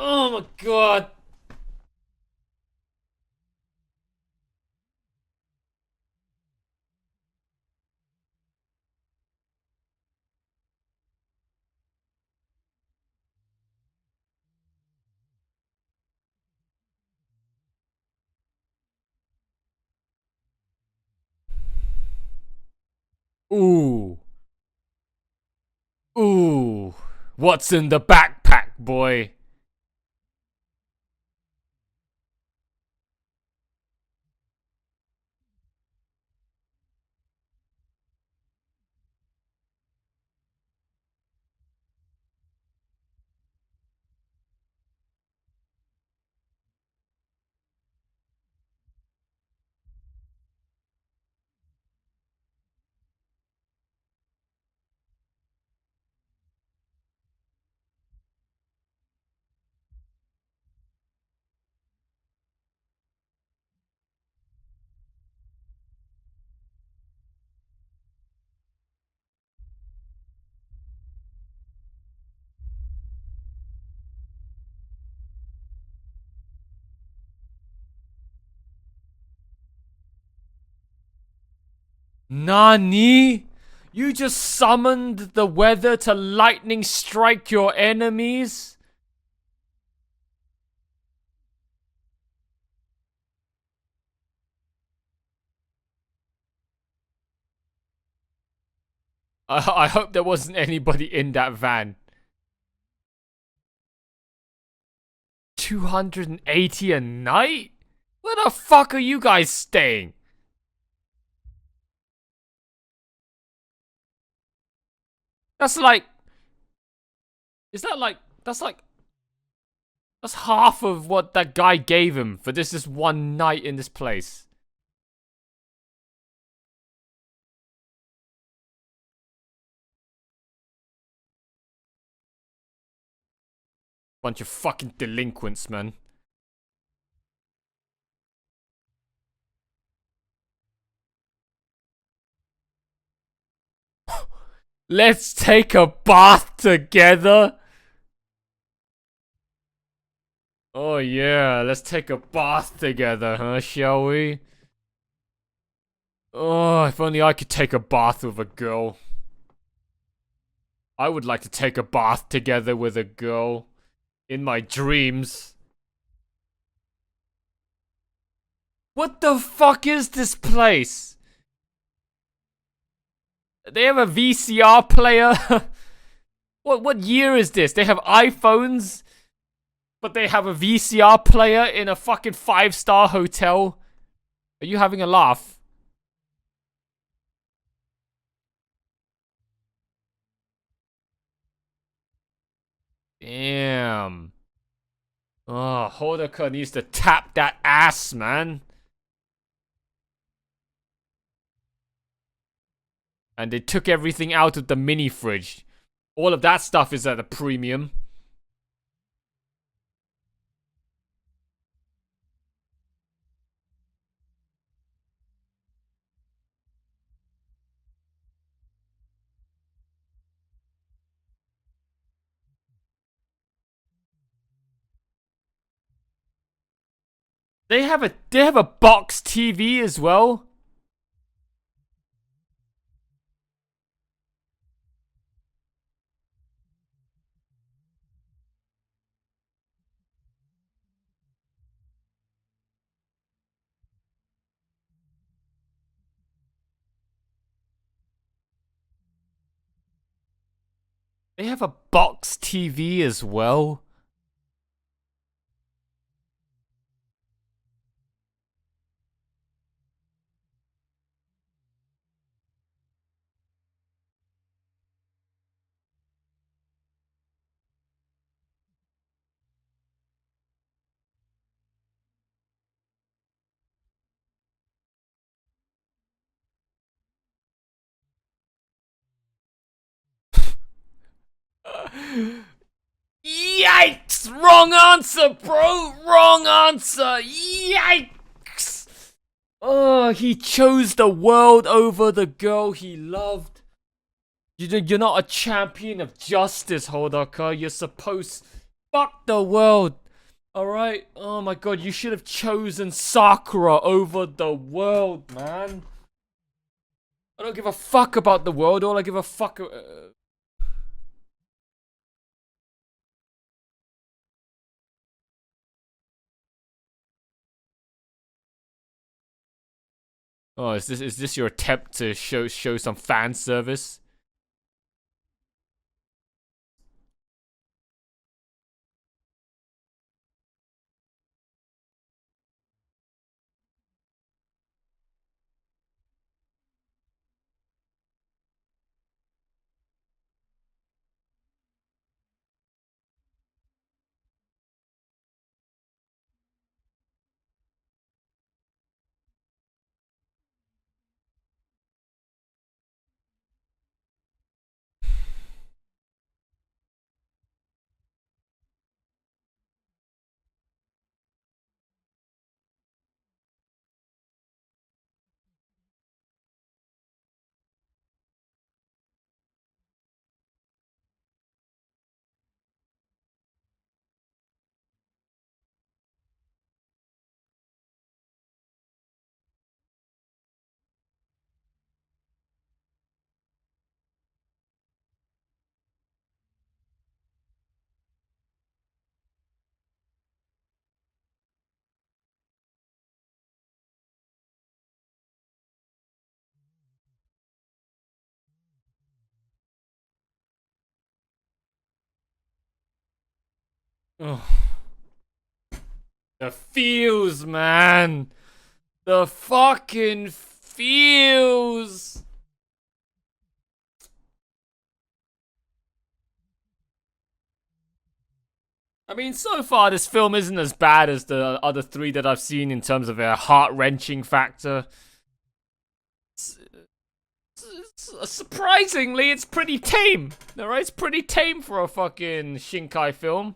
Speaker 1: Oh my god. Ooh. Ooh. What's in the backpack, boy? Nani? You just summoned the weather to lightning strike your enemies? I hope there wasn't anybody in that van. 280 a night? Where the fuck are you guys staying? That's like... Is that like... That's like... That's half of what that guy gave him for this one night in this place. Bunch of fucking delinquents, man. Let's take a bath together. Oh yeah, let's take a bath together, huh, shall we? Oh, if only I could take a bath with a girl. I would like to take a bath together with a girl. In my dreams. What the fuck is this place? They have a VCR player? What year is this? They have iPhones, but they have a VCR player in a fucking 5-star hotel? Are you having a laugh? Damn. Oh, Hodaka needs to tap that ass, man. And they took everything out of the mini fridge. All of that stuff is at a premium. They have a box TV as well. They have a box TV as well. Yikes! Wrong answer, bro! Wrong answer! Yikes! Oh, he chose the world over the girl he loved. You're not a champion of justice, Hodaka. You're supposed... Fuck the world. Alright? Oh my god, you should have chosen Sakura over the world, man. I don't give a fuck about the world. All I give a fuck... Oh, is this your attempt to show some fan service? Ugh. The feels, man. The fucking feels. I mean, so far this film isn't as bad as the other three that I've seen in terms of a heart-wrenching factor. Surprisingly, it's pretty tame. Alright, it's pretty tame for a fucking Shinkai film.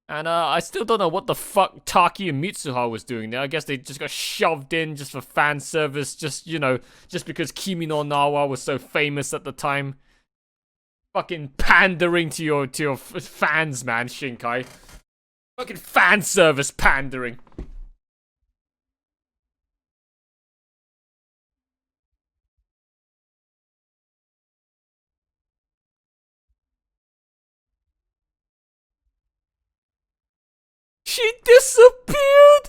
Speaker 1: And I still don't know what the fuck Taki and Mitsuha was doing there. I guess they just got shoved in just for fan service, just, you know, just because Kimi no Nawa was so famous at the time. Fucking pandering to your fans, man, Shinkai. Fucking fan service pandering. She disappeared!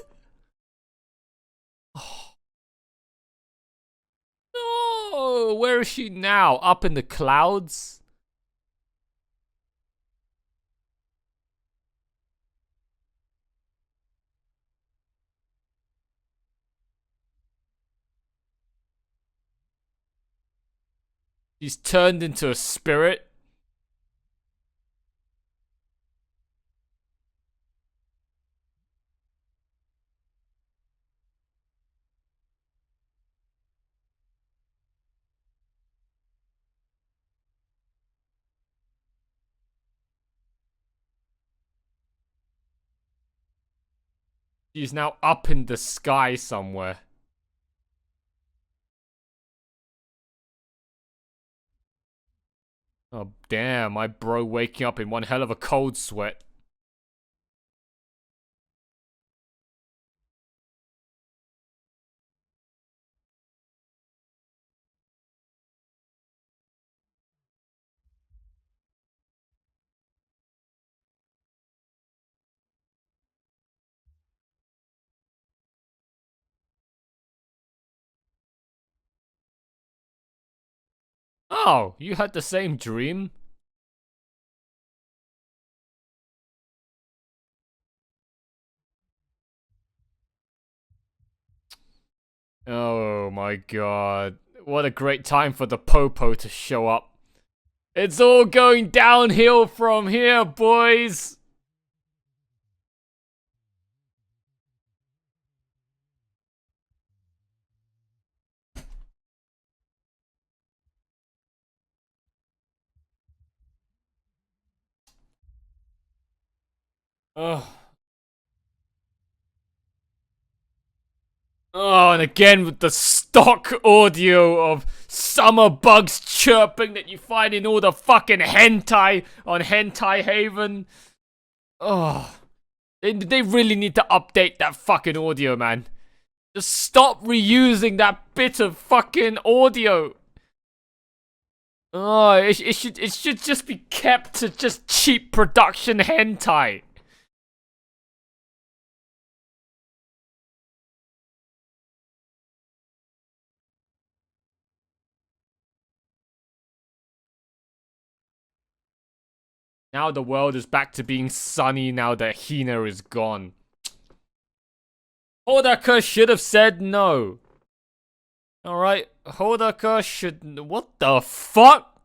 Speaker 1: Oh, no! Where is she now? Up in the clouds? She's turned into a spirit? She's now up in the sky somewhere. Oh, damn, my bro waking up in one hell of a cold sweat. Oh, you had the same dream? Oh my god. What a great time for the Popo to show up. It's all going downhill from here, boys! Ugh. Oh, and again with the stock audio of summer bugs chirping that you find in all the fucking hentai on Hentai Haven. Oh, they really need to update that fucking audio, man. Just stop reusing that bit of fucking audio. Oh, it should just be kept to just cheap production hentai. Now the world is back to being sunny now that Hina is gone. Hodaka should have said no. Alright, Hodaka should... What the fuck?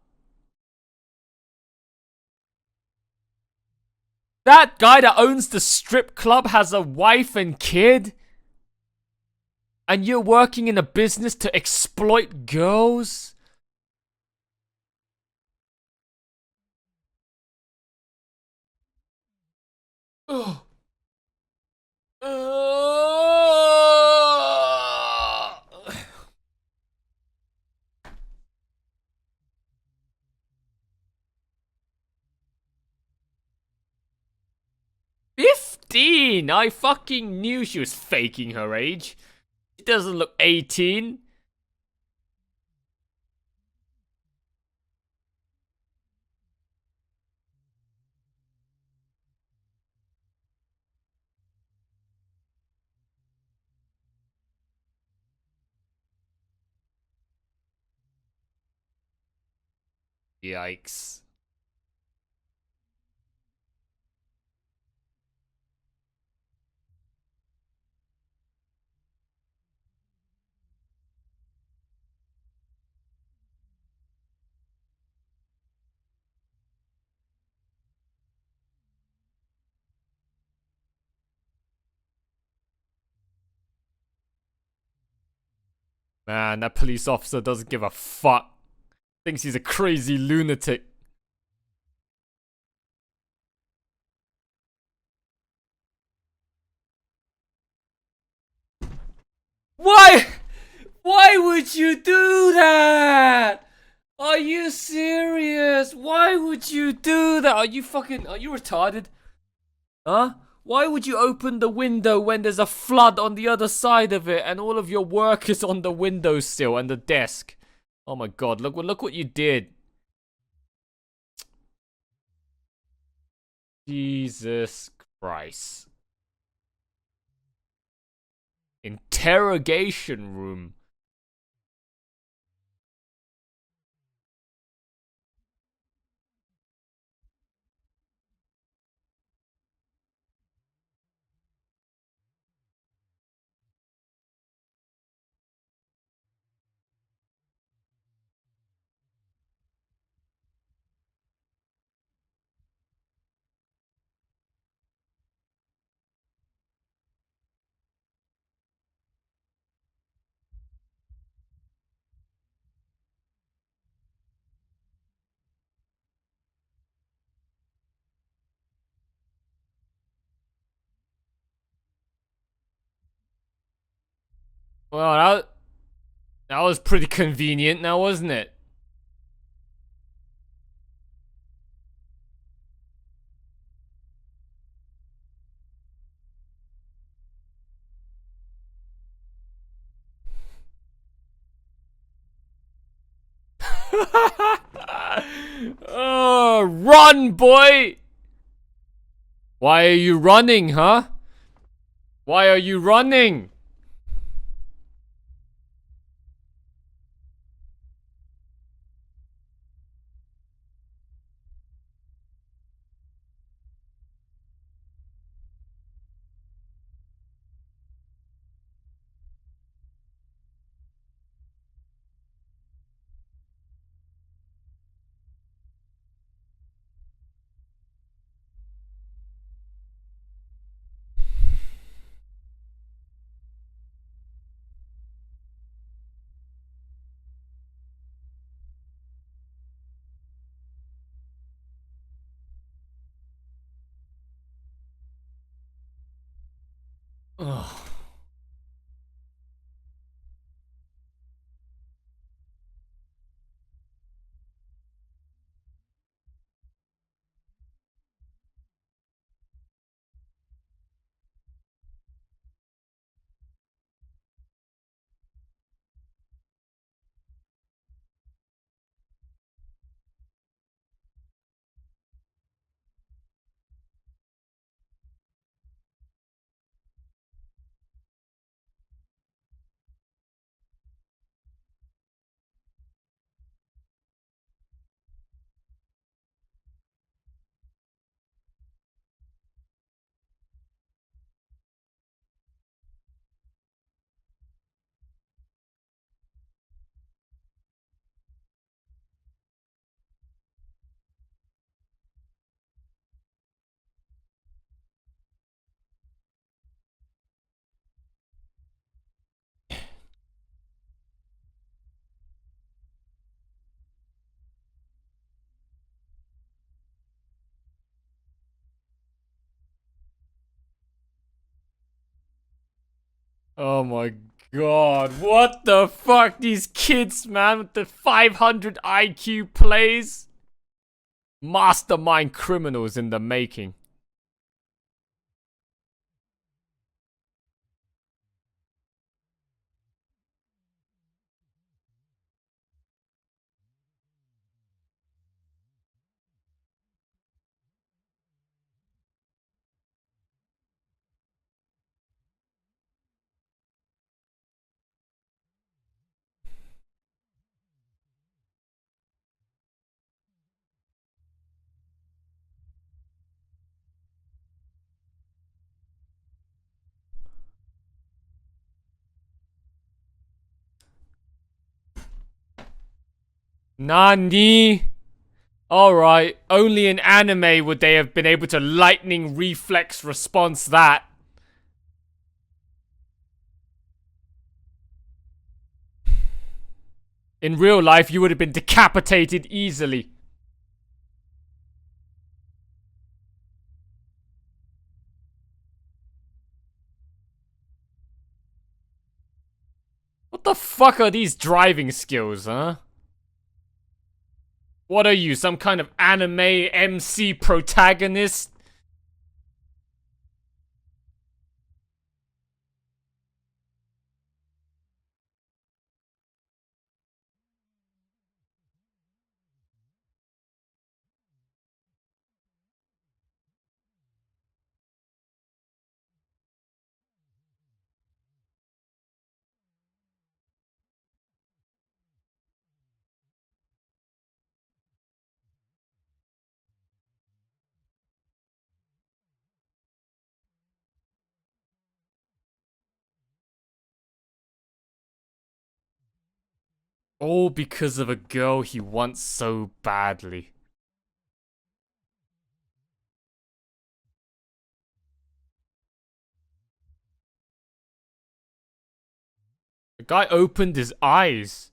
Speaker 1: That guy that owns the strip club has a wife and kid? And you're working in a business to exploit girls? Ugh. 15! I fucking knew she was faking her age. She doesn't look 18. Yikes. Man, that police officer doesn't give a fuck. Thinks he's a crazy lunatic. Why? Why would you do that? Are you serious? Why would you do that? Are you retarded? Huh? Why would you open the window when there's a flood on the other side of it and all of your work is on the windowsill and the desk? Oh my god, look what you did. Jesus Christ. Interrogation room. Well, that was pretty convenient now, wasn't it? Oh, run, boy! Why are you running, huh? Why are you running? Ugh. Oh my god, what the fuck? These kids, man, with the 500 IQ plays? Mastermind criminals in the making. Nani? Alright, only in anime would they have been able to lightning reflex response that. In real life, you would have been decapitated easily. What the fuck are these driving skills, huh? What are you, some kind of anime MC protagonist? All because of a girl he wants so badly. The guy opened his eyes.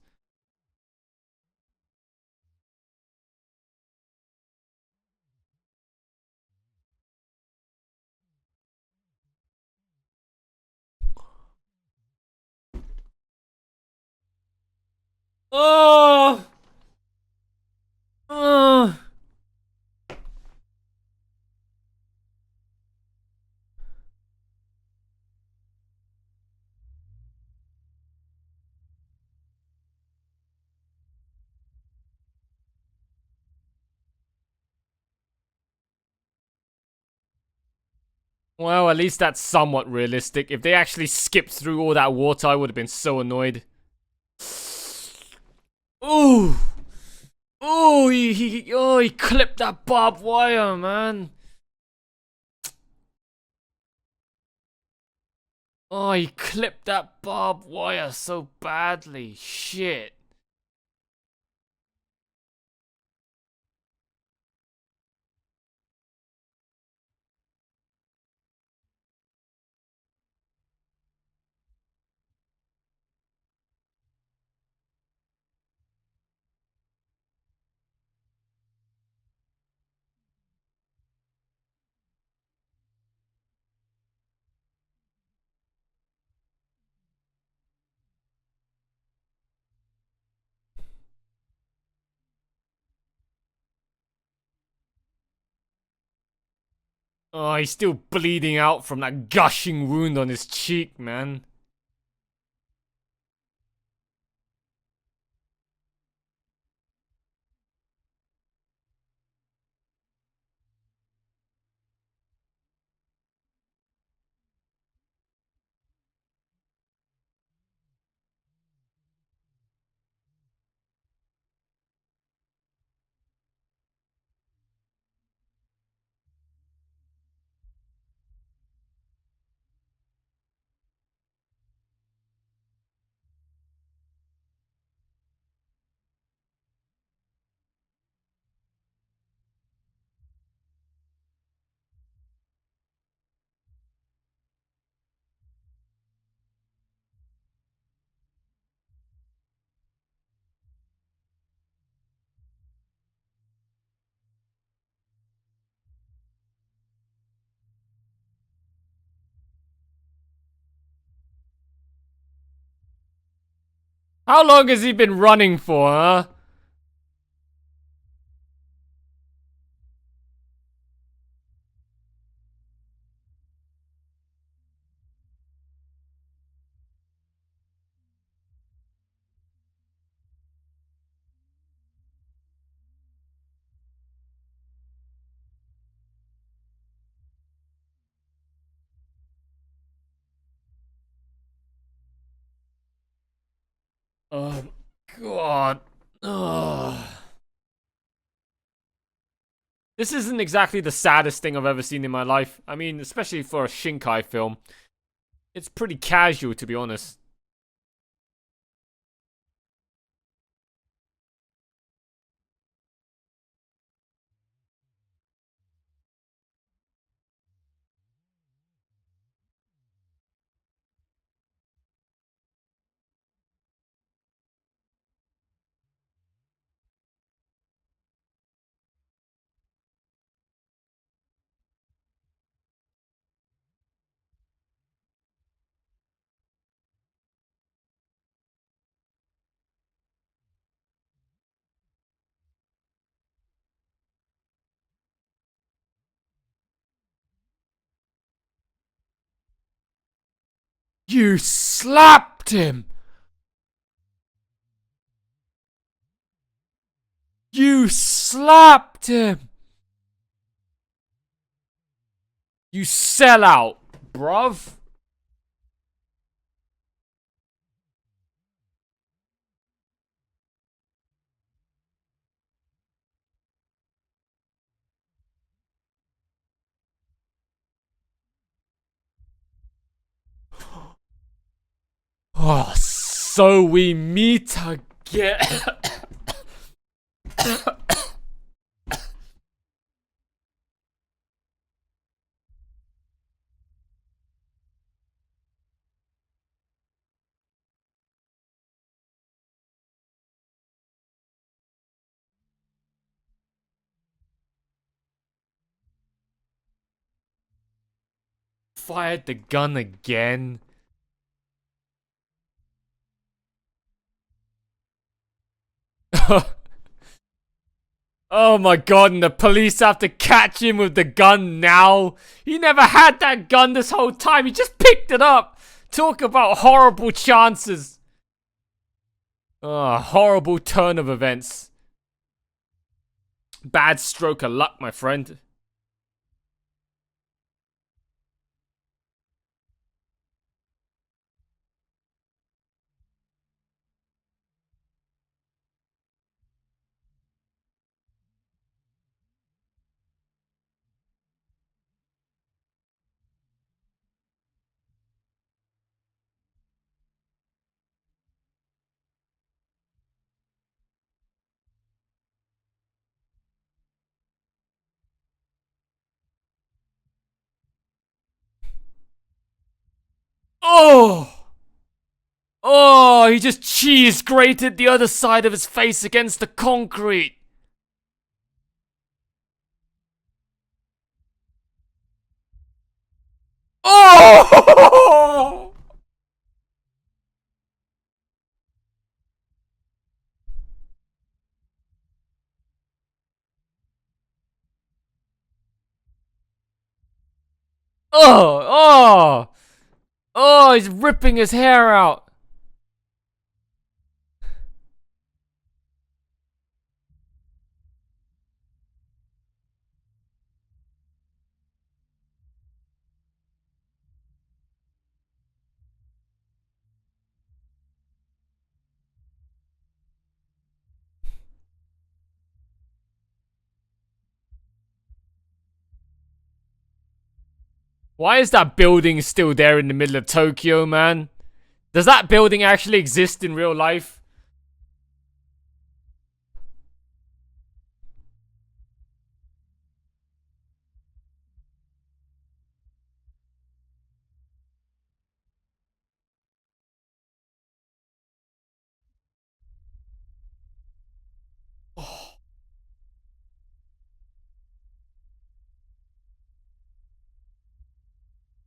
Speaker 1: Oh! Oh! Well, at least that's somewhat realistic. If they actually skipped through all that water, I would have been so annoyed. Ooh! Oh, he clipped that barbed wire, man. Oh, he clipped that barbed wire so badly. Shit. Oh, he's still bleeding out from that gushing wound on his cheek, man. How long has he been running for, huh? Oh, God. Ugh. This isn't exactly the saddest thing I've ever seen in my life. I mean, especially for a Shinkai film. It's pretty casual, to be honest. You slapped him! You slapped him! You sell out, bruv. Oh, so we meet again. Fired the gun again. Oh my god, and the police have to catch him with the gun now. He never had that gun this whole time. He just picked it up. Talk about horrible chances. Horrible turn of events. Bad stroke of luck, my friend. Oh! Oh, he just cheese grated the other side of his face against the concrete. Oh! Oh! Oh! Oh, he's ripping his hair out. Why is that building still there in the middle of Tokyo, man? Does that building actually exist in real life?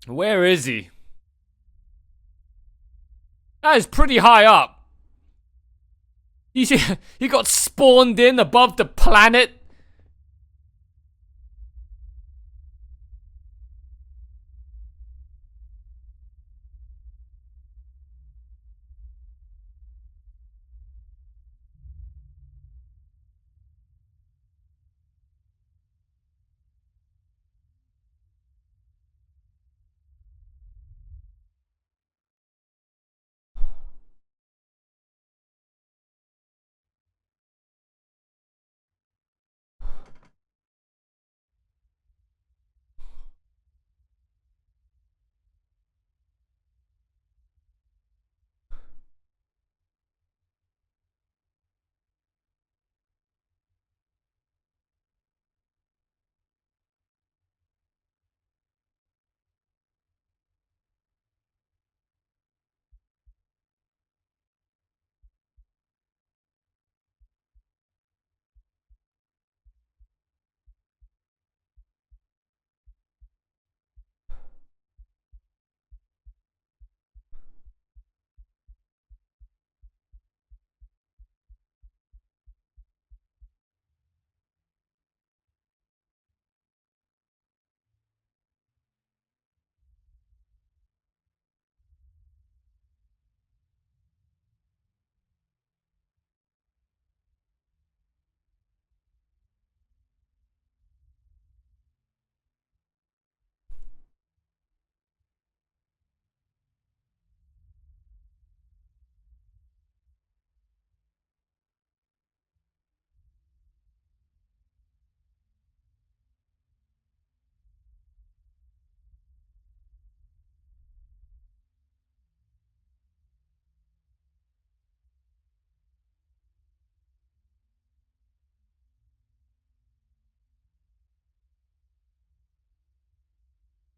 Speaker 1: Where is he? That is pretty high up. He, he got spawned in above the planet.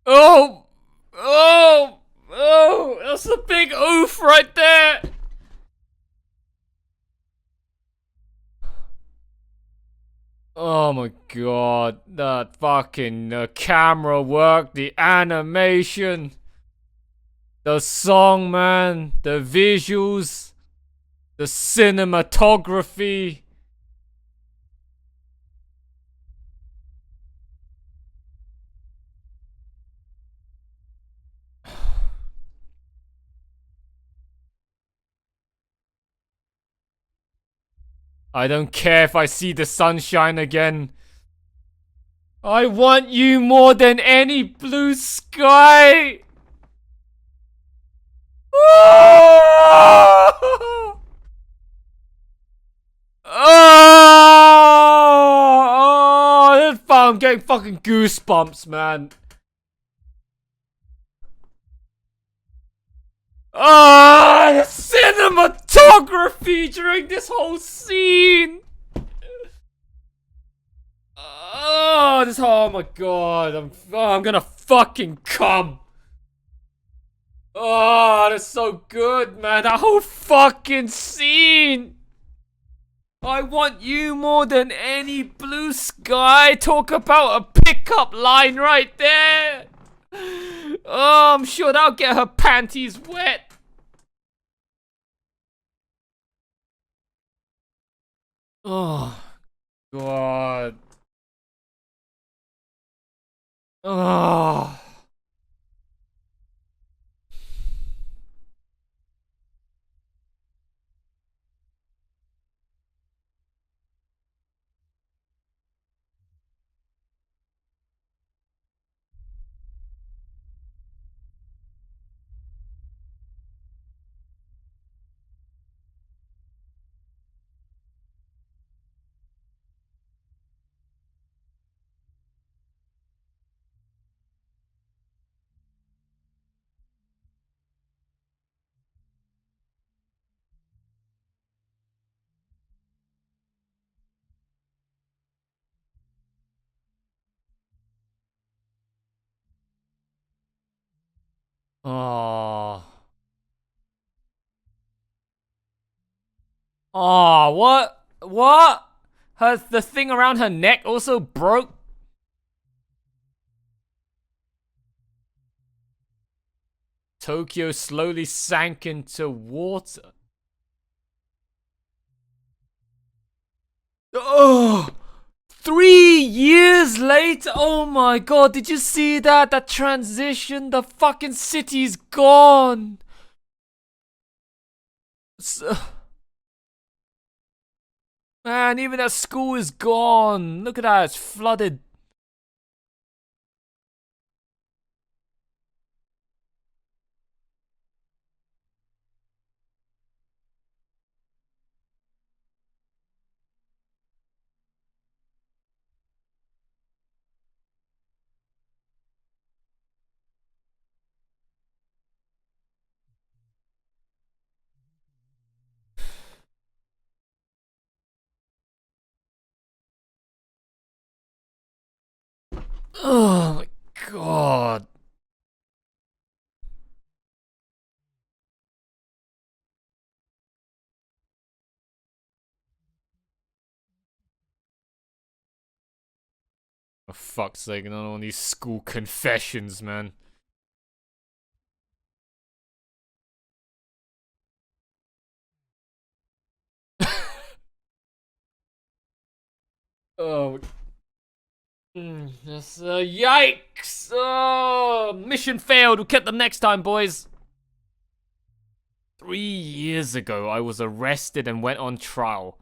Speaker 1: Oh! Oh! Oh! That's a big oof right there! Oh my god, that fucking camera work, the animation, the song, man, the visuals, the cinematography. I don't care if I see the sunshine again. I want you more than any blue sky. Oh! Oh, I'm getting fucking goosebumps, man. Ah, the cinematography during this whole scene. Oh my god, I'm gonna fucking come. Oh, that's so good, man. That whole fucking scene. I want you more than any blue sky. Talk about a pickup line right there. Oh, I'm sure that'll get her panties wet. Oh, God. Oh. Oh. Oh, what? What? The thing around her neck also broke? Tokyo slowly sank into water. Oh! 3 years later? Oh my god, did you see that? That transition? The fucking city's gone. Man, even that school is gone. Look at that, it's flooded. Oh my god. For fuck's sake, not on these school confessions, man. Oh. Yes, yikes! Oh, mission failed. We'll get them next time, boys. 3 years ago, I was arrested and went on trial.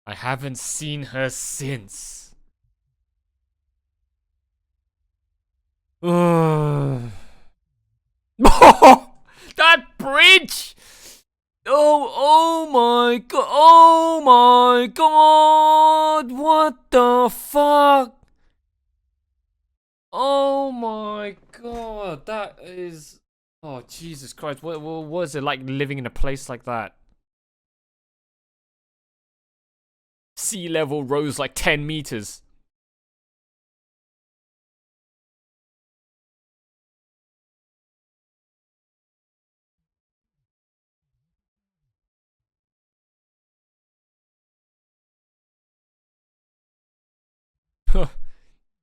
Speaker 1: I haven't seen her since. Oh, that bridge! Oh, Oh my god! Oh my god! What the fuck? Oh my god! That is. Oh Jesus Christ! What was it like living in a place like that? Sea level rose like 10 meters.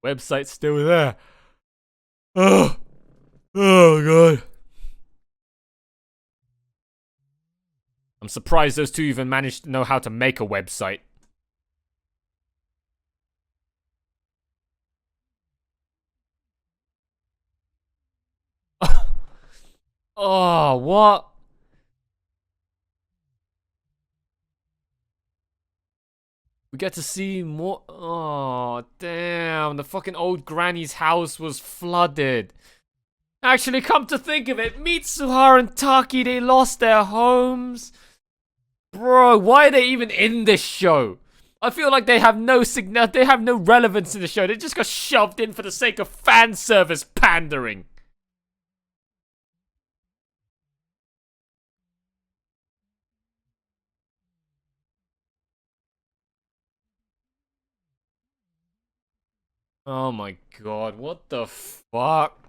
Speaker 1: Website's still there. Oh, oh god. I'm surprised those two even managed to know how to make a website. Oh, what? We get to see more. Oh, damn. The fucking old granny's house was flooded. Actually, come to think of it, Mitsuha and Taki, they lost their homes. Bro, why are they even in this show? I feel like they have no they have no relevance in the show. They just got shoved in for the sake of fan service pandering. Oh my god, what the fuck?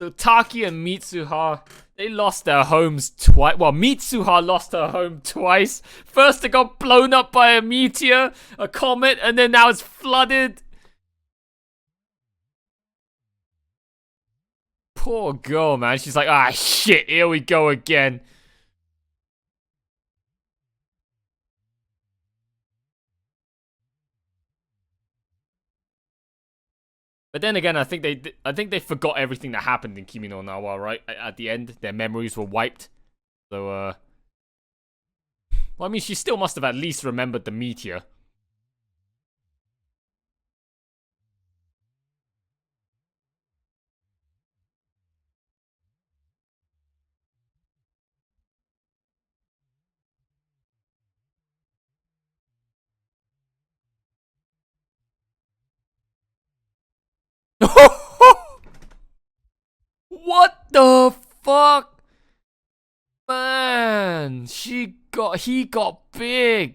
Speaker 1: So Taki and Mitsuha, they lost their homes twice. Well, Mitsuha lost her home twice. First it got blown up by a meteor, a comet, and then now it's flooded. Poor girl, man. She's like, ah, shit, here we go again. But then again, I think they forgot everything that happened in Kimi no Nawa, right? At the end, their memories were wiped. So, well, I mean, she still must have at least remembered the meteor. What the fuck? Man, he got big.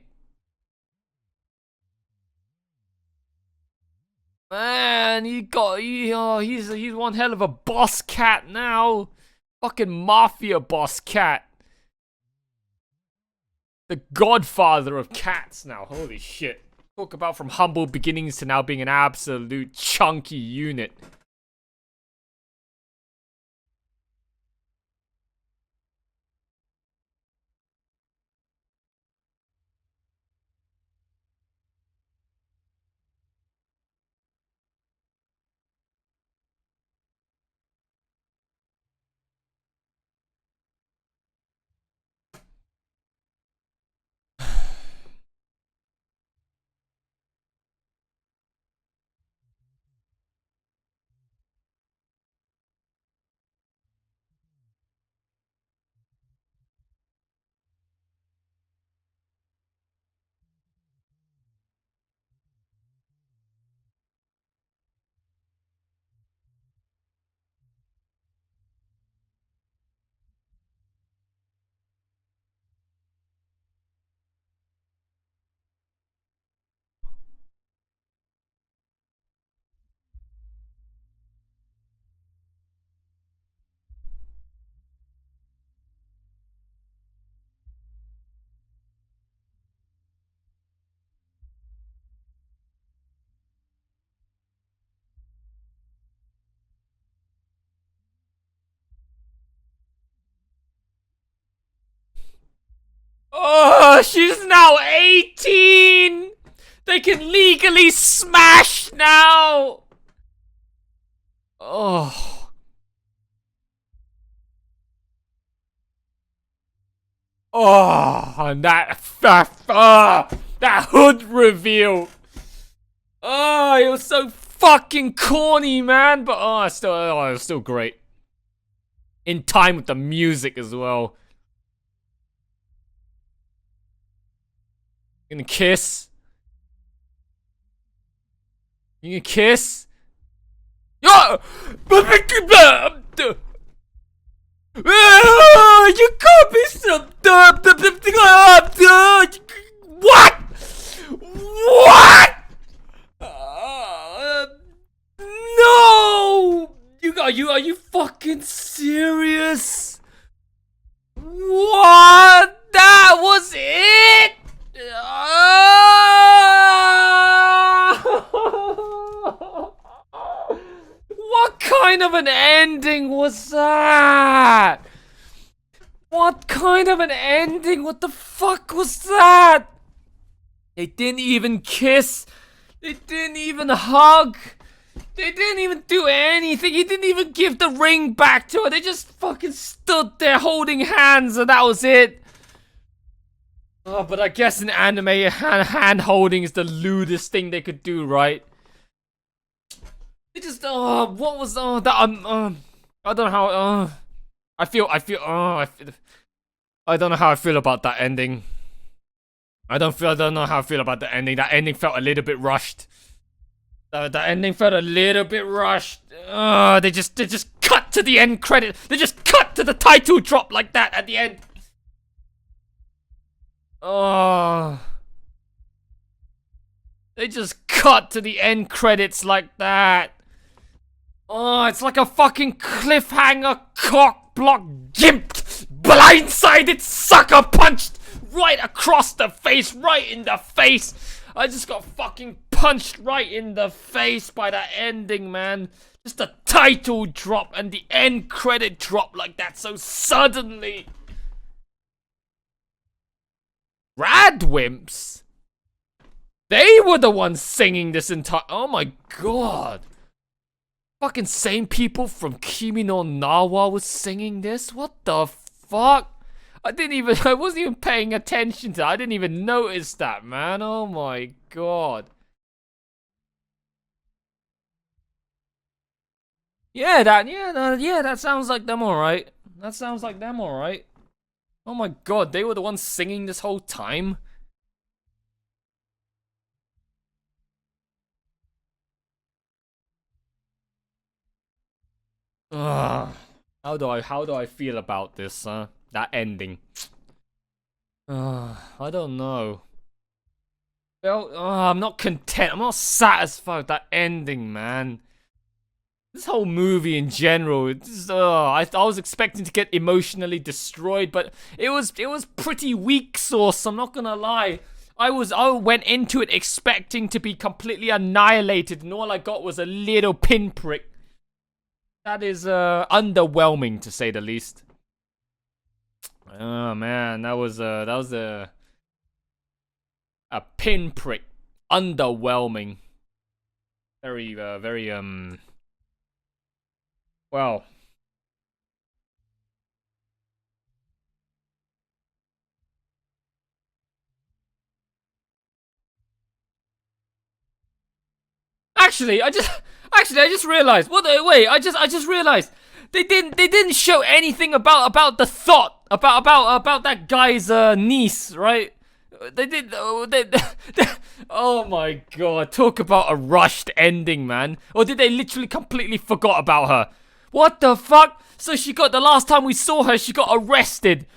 Speaker 1: Man, he's one hell of a boss cat now. Fucking mafia boss cat. The godfather of cats now. Holy shit. Talk about from humble beginnings to now being an absolute chunky unit. Oh, she's now 18! They can legally smash now! Oh. Oh, and that hood reveal. Oh, it was so fucking corny, man. But it was still great. In time with the music as well. You gonna kiss? You gonna kiss? Yeah! You can't be so what? What? No! Are you fucking serious? What? That was it? What kind of an ending was that? What kind of an ending? What the fuck was that? They didn't even kiss. They didn't even hug. They didn't even do anything. He didn't even give the ring back to her. They just fucking stood there holding hands and that was it. Oh, but I guess in anime, hand holding is the lewdest thing they could do, right? They just, what was, that, I don't know how, I don't know how I feel about that ending. I don't know how I feel about the ending. That ending felt a little bit rushed. That ending felt a little bit rushed. They just cut to the end credit. They just cut to the title drop like that at the end. They just cut to the end credits like that. It's like a fucking cliffhanger cock block gimp blindsided sucker punched right across the face, right in the face. I just got fucking punched right in the face by that ending, man. Just the title drop and the end credit drop like that so suddenly. Radwimps? They were the ones singing this entire— oh my god. Fucking same people from Kimi no Nawa was singing this? What the fuck? I wasn't even paying attention to that. I didn't even notice that, man. Oh my god. That sounds like them, alright. That sounds like them, alright. Oh my god, they were the ones singing this whole time? Ugh. How do I feel about this, that ending? I don't know. Well, I'm not content. I'm not satisfied with that ending, man. This whole movie in general, I was expecting to get emotionally destroyed, but it was pretty weak sauce, I'm not gonna lie. I went into it expecting to be completely annihilated, and all I got was a little pinprick. That is underwhelming, to say the least. Oh man, that was a pinprick. Underwhelming. Very well. Actually, I just realized. Wait, I just realized. They didn't show anything about the thought about that guy's niece, right? They did. Oh my god! Talk about a rushed ending, man. Or did they literally completely forgot about her? What the fuck? So the last time we saw her, she got arrested,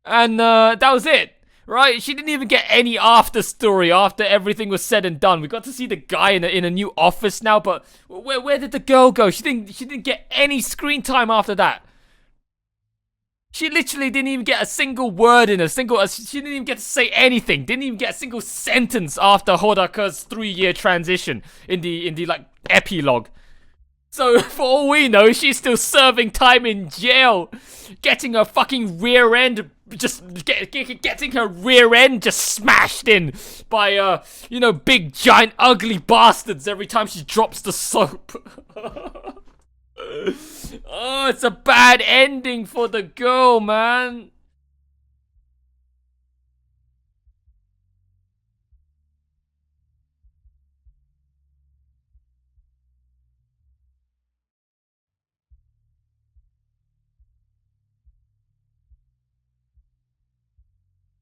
Speaker 1: and that was it, right? She didn't even get any after story after everything was said and done. We got to see the guy in a new office now, but where did the girl go? She didn't get any screen time after that. She literally didn't even get a single word in she didn't even get to say anything. Didn't even get a single sentence after Hodaka's 3-year transition in the like epilogue. So for all we know, she's still serving time in jail, getting her fucking rear end getting her rear end just smashed in by big giant ugly bastards every time she drops the soap. Oh, it's a bad ending for the girl, man.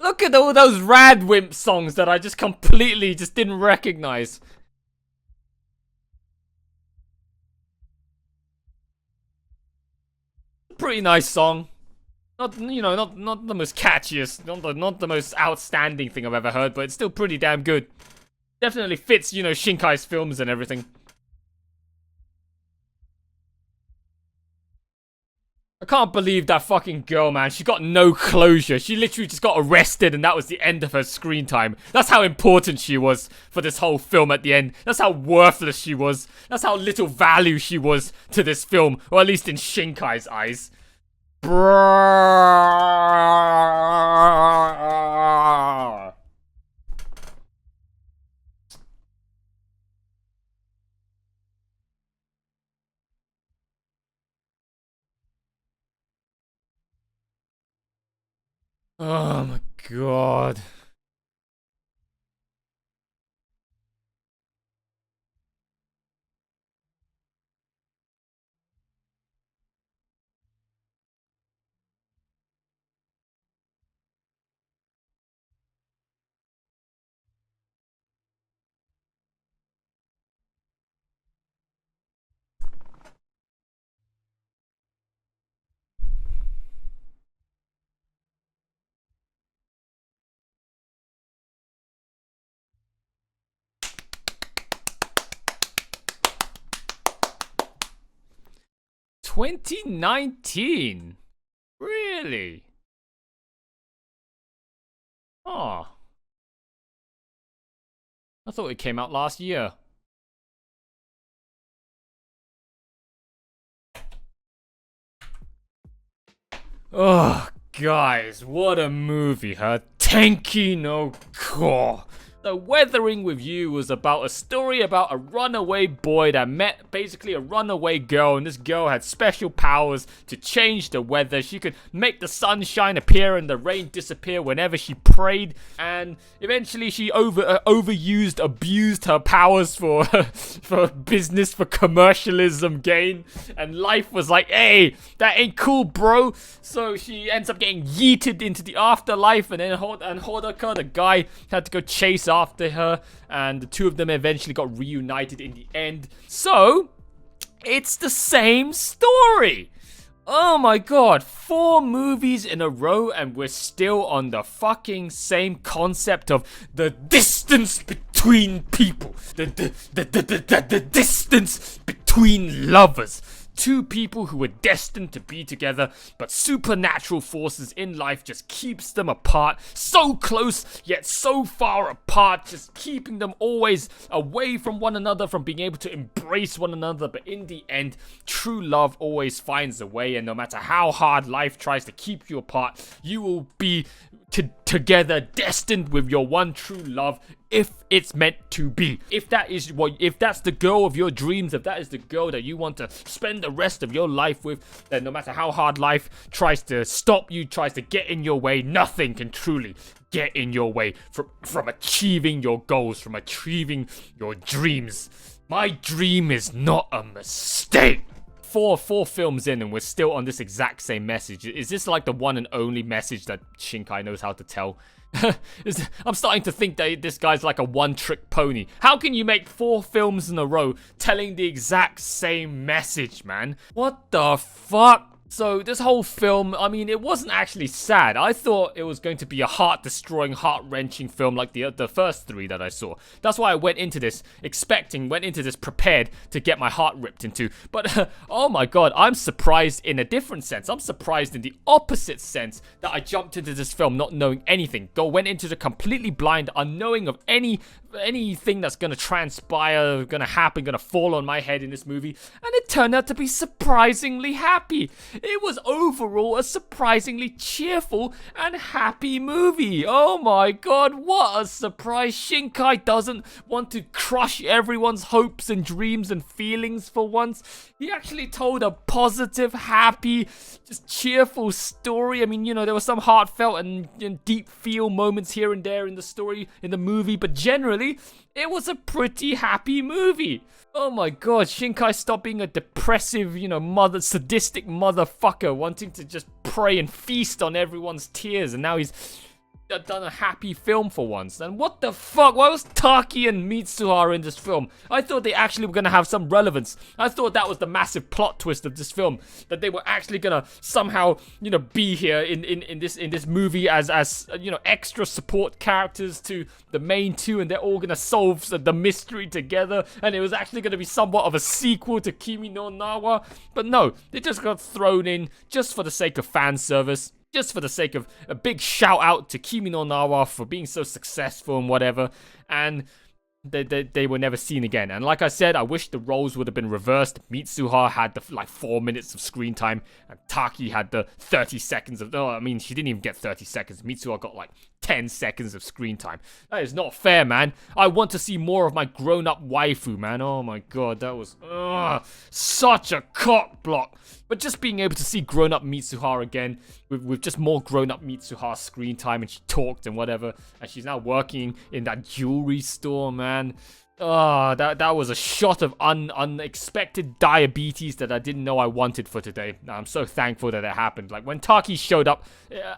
Speaker 1: Look at all those Radwimp songs that I just completely just didn't recognize. Pretty nice song. Not, you know, not the most catchiest, not the most outstanding thing I've ever heard, but it's still pretty damn good. Definitely fits, you know, Shinkai's films and everything. I can't believe that fucking girl, man. She got no closure. She literally just got arrested and that was the end of her screen time. That's how important she was for this whole film at the end. That's how worthless she was. That's how little value she was to this film. Or at least in Shinkai's eyes. Bruh. Oh my god. $2019? Really? Oh. I thought it came out last year. Oh, guys, what a movie, huh? Tenki no Ko. The Weathering with You was about a story about a runaway boy that met basically a runaway girl, and this girl had special powers to change the weather. She could make the sunshine appear and the rain disappear whenever she prayed, and eventually she abused her powers for for business, for commercialism gain, and life was like, hey, that ain't cool, bro. So she ends up getting yeeted into the afterlife, and then Hodaka, the guy, had to go chase after her, and the two of them eventually got reunited in the end. So it's the same story. Oh my god, 4 movies in a row and we're still on the fucking same concept of the distance between people. The distance between lovers. 2 people who were destined to be together, but supernatural forces in life just keeps them apart. So close, yet so far apart, just keeping them always away from one another, from being able to embrace one another. But in the end, true love always finds a way, and no matter how hard life tries to keep you apart, you will be together, destined with your one true love, if it's meant to be. If that's the girl of your dreams, if that is the girl that you want to spend the rest of your life with, then no matter how hard life tries to stop you, tries to get in your way, nothing can truly get in your way from achieving your goals, from achieving your dreams. My dream is not a mistake. Four films in and we're still on this exact same message. Is this like the one and only message that Shinkai knows how to tell? I'm starting to think that this guy's like a one-trick pony. How can you make 4 films in a row telling the exact same message, man? What the fuck? So this whole film, I mean, it wasn't actually sad. I thought it was going to be a heart-destroying, heart-wrenching film like the first 3 that I saw. That's why I went into this prepared to get my heart ripped into. But oh my god, I'm surprised in a different sense. I'm surprised in the opposite sense that I jumped into this film not knowing anything. Went into it completely blind, unknowing of anything that's gonna transpire, gonna happen, gonna fall on my head in this movie, and it turned out to be surprisingly happy. It was overall a surprisingly cheerful and happy movie. Oh my god, what a surprise. Shinkai doesn't want to crush everyone's hopes and dreams and feelings for once. He actually told a positive, happy, just cheerful story. I mean, you know, there were some heartfelt and deep feel moments here and there in the story, in the movie, but generally, it was a pretty happy movie. Oh my god, Shinkai stopped being a depressive, you know, sadistic motherfucker wanting to just prey and feast on everyone's tears, and now he's done a happy film for once. And what the fuck? Why was Taki and Mitsuha in this film? I thought they actually were gonna have some relevance. I thought that was the massive plot twist of this film, that they were actually gonna somehow, be here in this movie as extra support characters to the main two, and they're all gonna solve the mystery together, and it was actually gonna be somewhat of a sequel to Kimi no Nawa. But no, they just got thrown in just for the sake of fan service. Just for the sake of a big shout out to Kimi no Nawa for being so successful and whatever, and they were never seen again. And like I said, I wish the roles would have been reversed. Mitsuha had the 4 minutes of screen time, and Taki had the 30 seconds of. Oh, I mean, she didn't even get 30 seconds. Mitsuha got 10 seconds of screen time. That is not fair, man. I want to see more of my grown-up waifu, man. Oh my god, that was such a cock block. But just being able to see grown-up Mitsuha again, with just more grown-up Mitsuha screen time, and she talked and whatever, and she's now working in that jewelry store, man. That was a shot of unexpected diabetes that I didn't know I wanted for today. I'm so thankful that it happened. Like, when Taki showed up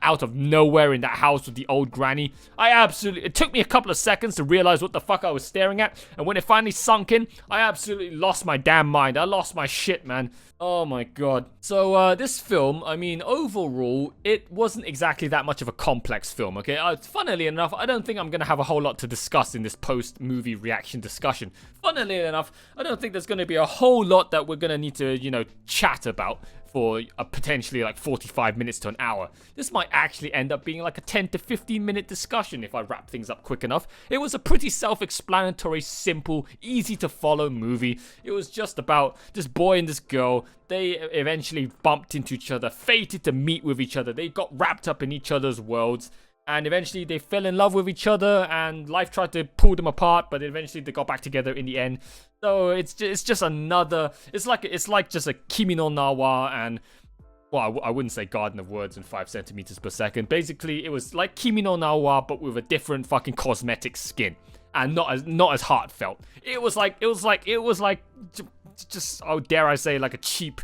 Speaker 1: out of nowhere in that house with the old granny, it took me a couple of seconds to realize what the fuck I was staring at, and when it finally sunk in, I absolutely lost my damn mind. I lost my shit, man. Oh my god. So, this film, I mean, overall, it wasn't exactly that much of a complex film, okay? Funnily enough, I don't think I'm gonna have a whole lot to discuss in this post-movie reaction discussion. Funnily enough, I don't think there's gonna be a whole lot that we're gonna need to, chat about for a potentially 45 minutes to an hour. This might actually end up being a 10 to 15 minute discussion if I wrap things up quick enough. It was a pretty self-explanatory, simple, easy to follow movie. It was just about this boy and this girl. They eventually bumped into each other, fated to meet with each other. They got wrapped up in each other's worlds, and eventually they fell in love with each other, and life tried to pull them apart, but eventually they got back together in the end. So it's just another. It's like just a Kimi no Nawa and. Well, I wouldn't say Garden of Words in 5 centimeters per second. Basically, it was like Kimi no Nawa, but with a different fucking cosmetic skin, and not as heartfelt. It was like just, oh, dare I say, a cheap,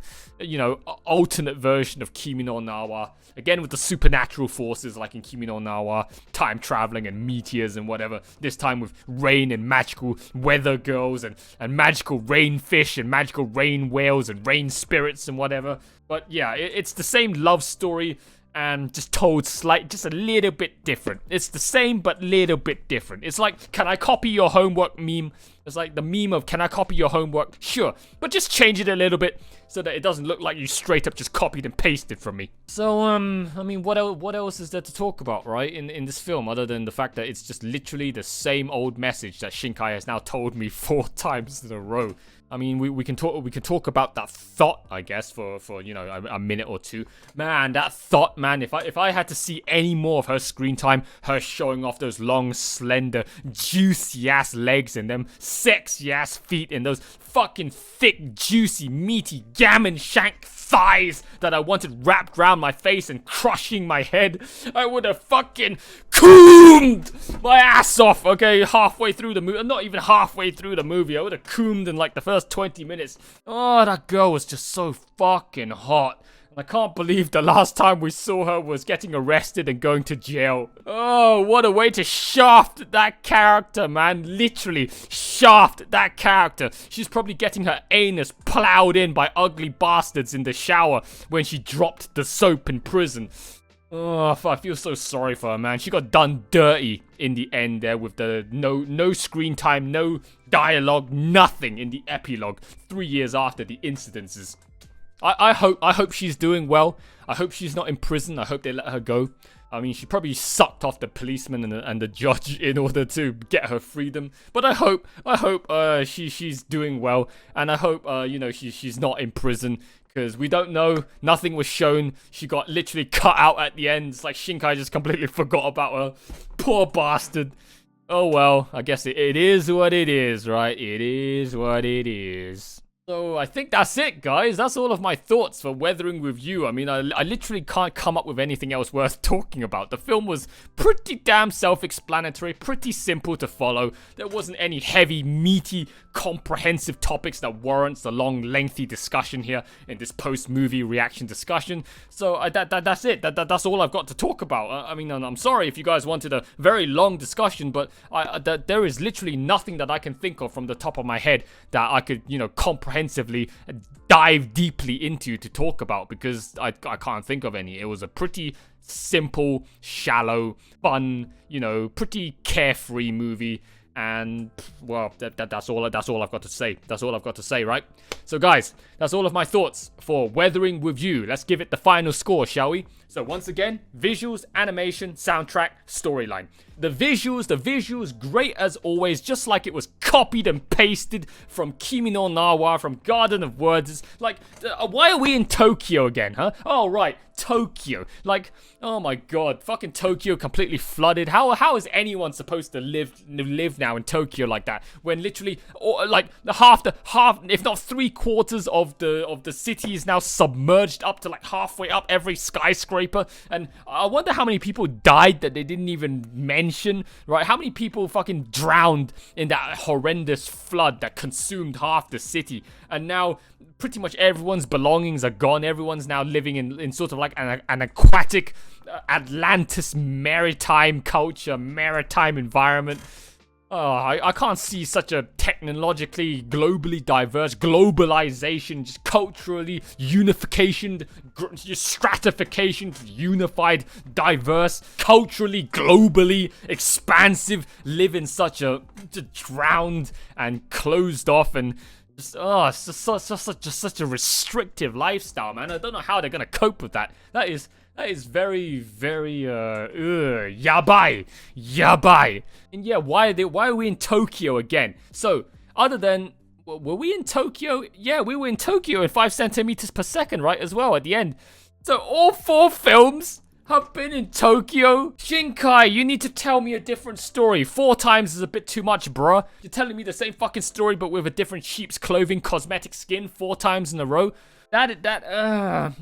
Speaker 1: alternate version of Kimi no Nawa. Again, with the supernatural forces like in Kimi no Nawa, time traveling and meteors and whatever. This time with rain and magical weather girls and magical rain fish and magical rain whales and rain spirits and whatever. But yeah, it's the same love story, and just told just a little bit different. It's the same, but little bit different. It's like, can I copy your homework meme? It's like the meme of, can I copy your homework? Sure, but just change it a little bit so that it doesn't look like you straight up just copied and pasted from me. So, I mean, what else is there to talk about, right, in this film, other than the fact that it's just literally the same old message that Shinkai has now told me 4 times in a row. I mean, we can talk about that thought, I guess, for a minute or two. Man, that thought, man, if I had to see any more of her screen time, her showing off those long, slender, juicy ass legs and them sexy ass feet and those fucking thick, juicy, meaty, gammon shank thighs that I wanted wrapped around my face and crushing my head, I would have fucking coomed my ass off, okay, halfway through the movie. Not even halfway through the movie. I would have coomed in the first 20 minutes. Oh, that girl was just so fucking hot. I can't believe the last time we saw her was getting arrested and going to jail. Oh, what a way to shaft that character, man. Literally shaft that character. She's probably getting her anus plowed in by ugly bastards in the shower when she dropped the soap in prison. Oh, I feel so sorry for her, man. She got done dirty in the end there with the no screen time, no dialogue, nothing in the epilogue 3 years after the incidences. I hope she's doing well. I hope she's not in prison. I hope they let her go. I mean, she probably sucked off the policeman and the judge in order to get her freedom. But I hope she's doing well, and I hope she's not in prison, because we don't know. Nothing was shown. She got literally cut out at the end. It's like Shinkai just completely forgot about her. Poor bastard. Oh well, I guess it is what it is, right? It is what it is. So I think that's it, guys. That's all of my thoughts for Weathering with You. I mean, I literally can't come up with anything else worth talking about. The film was pretty damn self-explanatory, pretty simple to follow. There wasn't any heavy, meaty, comprehensive topics that warrants the long, lengthy discussion here in this post-movie reaction discussion. So that's it. That's all I've got to talk about. I mean, I'm sorry if you guys wanted a very long discussion, but there is literally nothing that I can think of from the top of my head that I could, comprehensively dive deeply into to talk about, because I can't think of any. It was a pretty simple, shallow, fun, pretty carefree movie. And well, that's all I've got to say. That's all I've got to say, right? So guys, that's all of my thoughts for Weathering with You. Let's give it the final score, shall we? So once again, visuals, animation, soundtrack, storyline. The visuals, great as always, just like it was copied and pasted from Kimi no Na wa, from Garden of Words. It's like, why are we in Tokyo again, huh? Oh, right, Tokyo. Like, oh my god, fucking Tokyo completely flooded. How is anyone supposed to live now in Tokyo like that, when literally, like, half, if not 3/4 of the city is now submerged up to like halfway up every skyscraper? And I wonder how many people died that they didn't even mention, right? How many people fucking drowned in that horrendous flood that consumed half the city? And now pretty much everyone's belongings are gone. Everyone's now living in sort of like an aquatic Atlantis maritime culture, maritime environment. I can't see such a technologically, globally diverse, globalization, just culturally unification, just stratification, unified, diverse, culturally, globally, expansive, live in such a drowned and closed off and just such a restrictive lifestyle, man. I don't know how they're gonna cope with that. That is very, very yabai. And yeah, why are we in Tokyo again? So other than, were we in Tokyo? Yeah, we were in Tokyo in 5 centimeters per second, right, as well at the end. So all 4 films have been in Tokyo. Shinkai, you need to tell me a different story. 4 times is a bit too much, bruh. You're telling me the same fucking story but with a different sheep's clothing, cosmetic skin 4 times in a row. Oh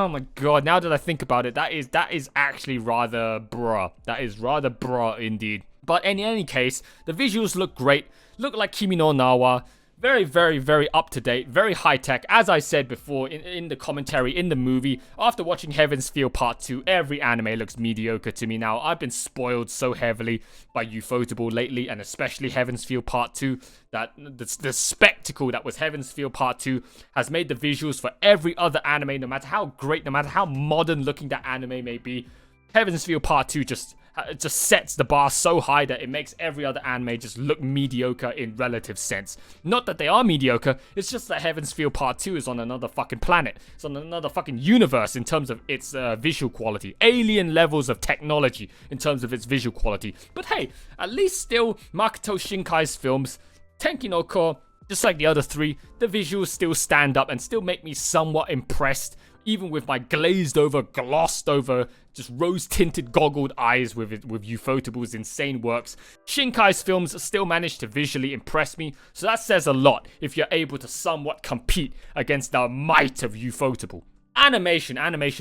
Speaker 1: my god, now that I think about it, that is actually rather bruh. That is rather bruh indeed. But in any case, the visuals look great. Look like Kimi no Na wa. Very, very, very up-to-date, very high-tech. As I said before in the commentary in the movie, after watching Heaven's Feel Part 2, every anime looks mediocre to me now. I've been spoiled so heavily by Ufotable lately, and especially Heaven's Feel Part 2, that the spectacle that was Heaven's Feel Part 2 has made the visuals for every other anime, no matter how great, no matter how modern-looking that anime may be, Heaven's Feel Part 2 just sets the bar so high that it makes every other anime just look mediocre in relative sense. Not that they are mediocre, it's just that Heaven's Feel Part 2 is on another fucking planet. It's on another fucking universe in terms of its visual quality. Alien levels of technology in terms of its visual quality. But hey, at least still, Makoto Shinkai's films, Tenki no Ko, just like the other 3, the visuals still stand up and still make me somewhat impressed, even with my glazed over, glossed over, just rose-tinted goggled eyes with Ufotable's insane works. Shinkai's films still manage to visually impress me, so that says a lot if you're able to somewhat compete against the might of Ufotable. Animation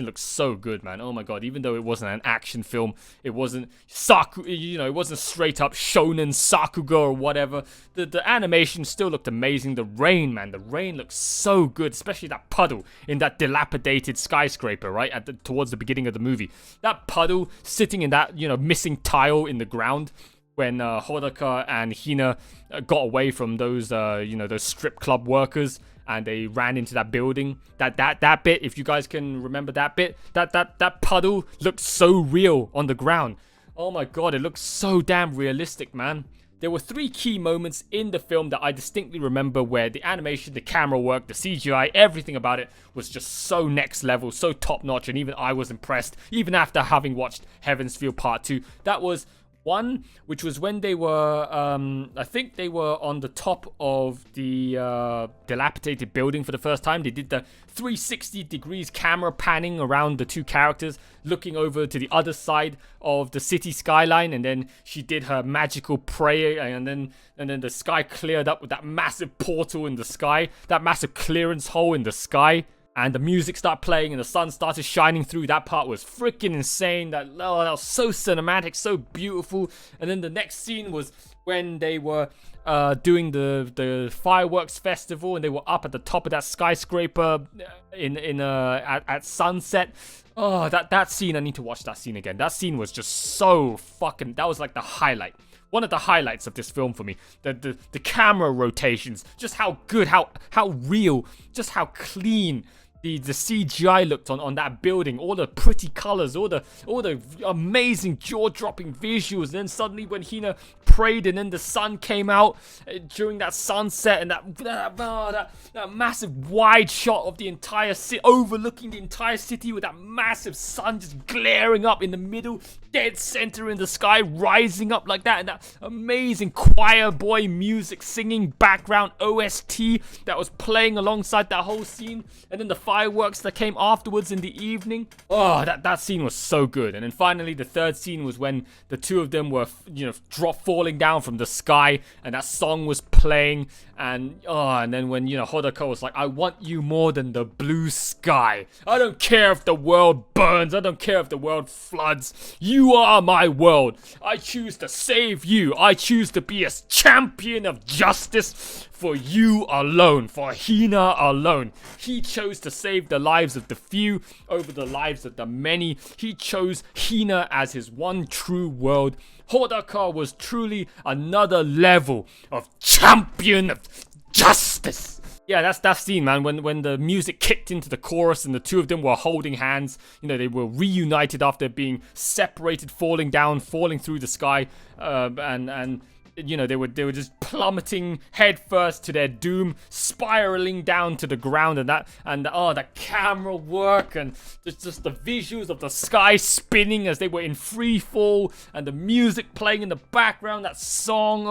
Speaker 1: looks so good, man. Oh my god, even though it wasn't an action film, it wasn't it wasn't straight up shonen sakuga or whatever. The animation still looked amazing. The rain, man, the rain looks so good, especially that puddle in that dilapidated skyscraper, right? Towards the beginning of the movie. That puddle sitting in that, missing tile in the ground when Hodaka and Hina got away from those those strip club workers and they ran into that building. That bit, if you guys can remember that bit, that puddle looked so real on the ground. Oh my god, it looks so damn realistic, man. There were 3 key moments in the film that I distinctly remember where the animation, the camera work, the CGI, everything about it was just so next level, so top notch, and even I was impressed, even after having watched Heaven's Feel Part 2. That was One, which was when they were, I think they were on the top of the dilapidated building for the first time. They did the 360 degrees camera panning around the two characters, looking over to the other side of the city skyline, and then she did her magical prayer, and then the sky cleared up with that massive portal in the sky, that massive clearance hole in the sky. And the music started playing and the sun started shining through. That part was freaking insane. That was so cinematic, so beautiful. And then the next scene was when they were doing the fireworks festival, and they were up at the top of that skyscraper at sunset. Oh, that scene, I need to watch that scene again. That scene was just so fucking, that was like the highlight. One of the highlights of this film for me. The camera rotations, just how good, how real, just how clean the CGI looked on that building, all the pretty colors, all the amazing jaw-dropping visuals. And then suddenly when Hina prayed and then the sun came out during that sunset, and that massive wide shot of the entire city, overlooking the entire city with that massive sun just glaring up in the middle, dead center in the sky, rising up like that, and that amazing choir boy music singing background OST that was playing alongside that whole scene, and then the fireworks that came afterwards in the evening. Oh, that scene was so good. And then finally the third scene was when the two of them were, falling down from the sky, and that song was playing, and then when, Hodaka was like, I want you more than the blue sky. I don't care if the world burns, I don't care if the world floods. You are my world. I choose to save you. I choose to be a champion of justice for you alone, for Hina alone. He chose to save the lives of the few over the lives of the many. He chose Hina as his one true world. Hodaka was truly another level of champion of justice. Yeah, that's that scene, man, when the music kicked into the chorus and the two of them were holding hands. They were reunited after being separated, falling through the sky, and they were just plummeting headfirst to their doom, spiraling down to the ground, and the camera work and just the visuals of the sky spinning as they were in free fall, and the music playing in the background, that song,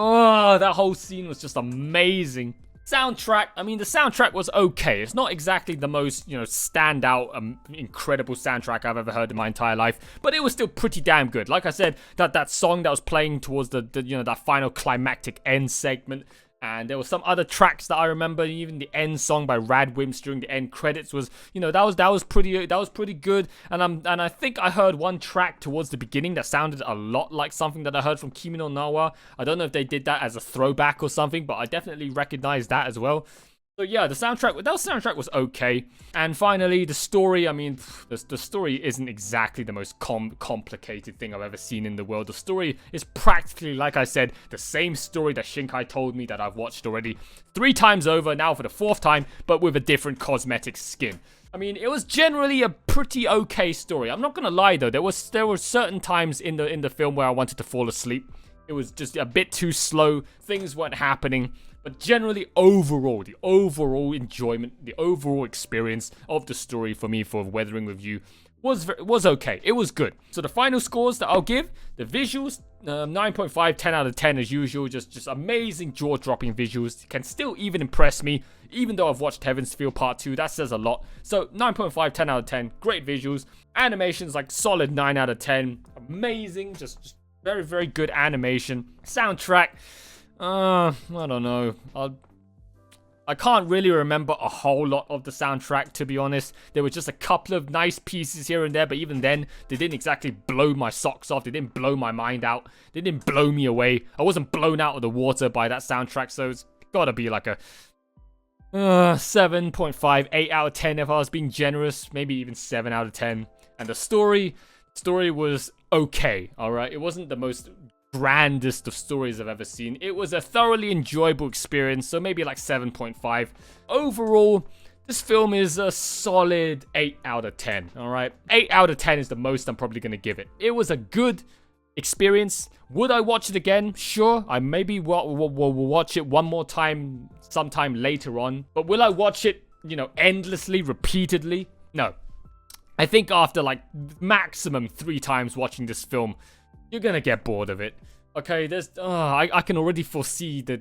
Speaker 1: that whole scene was just amazing. Soundtrack, the soundtrack was okay. It's not exactly the most, standout, incredible soundtrack I've ever heard in my entire life, but it was still pretty damn good. Like I said, that song that was playing towards that final climactic end segment, and there were some other tracks that I remember. Even the end song by Radwimps during the end credits was, that was pretty good. And I think I heard one track towards the beginning that sounded a lot like something that I heard from Kimi no Na wa. I don't know if they did that as a throwback or something, but I definitely recognized that as well. So yeah, that soundtrack was okay. And finally, the story, the story isn't exactly the most complicated thing I've ever seen in the world. The story is practically, like I said, the same story that Shinkai told me that I've watched already 3 times over, now for the 4th time, but with a different cosmetic skin. It was generally a pretty okay story. I'm not gonna lie though, there were certain times in the film where I wanted to fall asleep. It was just a bit too slow, things weren't happening. But generally, overall, the overall enjoyment, the overall experience of the story for me for Weathering with You was okay. It was good. So the final scores that I'll give, the visuals, 9.5, 10 out of 10 as usual. Just amazing jaw-dropping visuals. Can still even impress me, even though I've watched Heaven's Feel Part 2. That says a lot. So 9.5, 10 out of 10. Great visuals. Animations, like solid 9 out of 10. Amazing. Just very, very good animation. Soundtrack. I don't know. I can't really remember a whole lot of the soundtrack, to be honest. There were just a couple of nice pieces here and there, but even then, they didn't exactly blow my socks off. They didn't blow my mind out. They didn't blow me away. I wasn't blown out of the water by that soundtrack, so it's gotta be like a 7.5, 8 out of 10 if I was being generous. Maybe even 7 out of 10. And the story was okay, alright? It wasn't the most grandest of stories I've ever seen. It was a thoroughly enjoyable experience, so maybe like 7.5. Overall, this film is a solid 8 out of 10, alright? 8 out of 10 is the most I'm probably going to give it. It was a good experience. Would I watch it again? Sure. I maybe will watch it one more time sometime later on. But will I watch it, endlessly, repeatedly? No. I think after like maximum 3 times watching this film, you're gonna get bored of it. Okay, I can already foresee the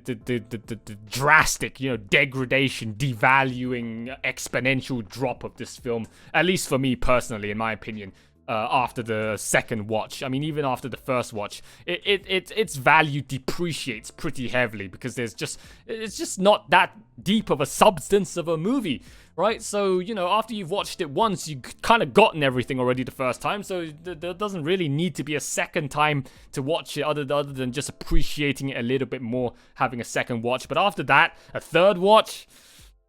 Speaker 1: drastic, degradation, devaluing, exponential drop of this film. At least for me personally, in my opinion. After the second watch. I mean, even after the first watch, its value depreciates pretty heavily because it's just not that deep of a substance of a movie, right? So, after you've watched it once, you've kind of gotten everything already the first time, so there doesn't really need to be a second time to watch it other than just appreciating it a little bit more, having a second watch. But after that, a third watch,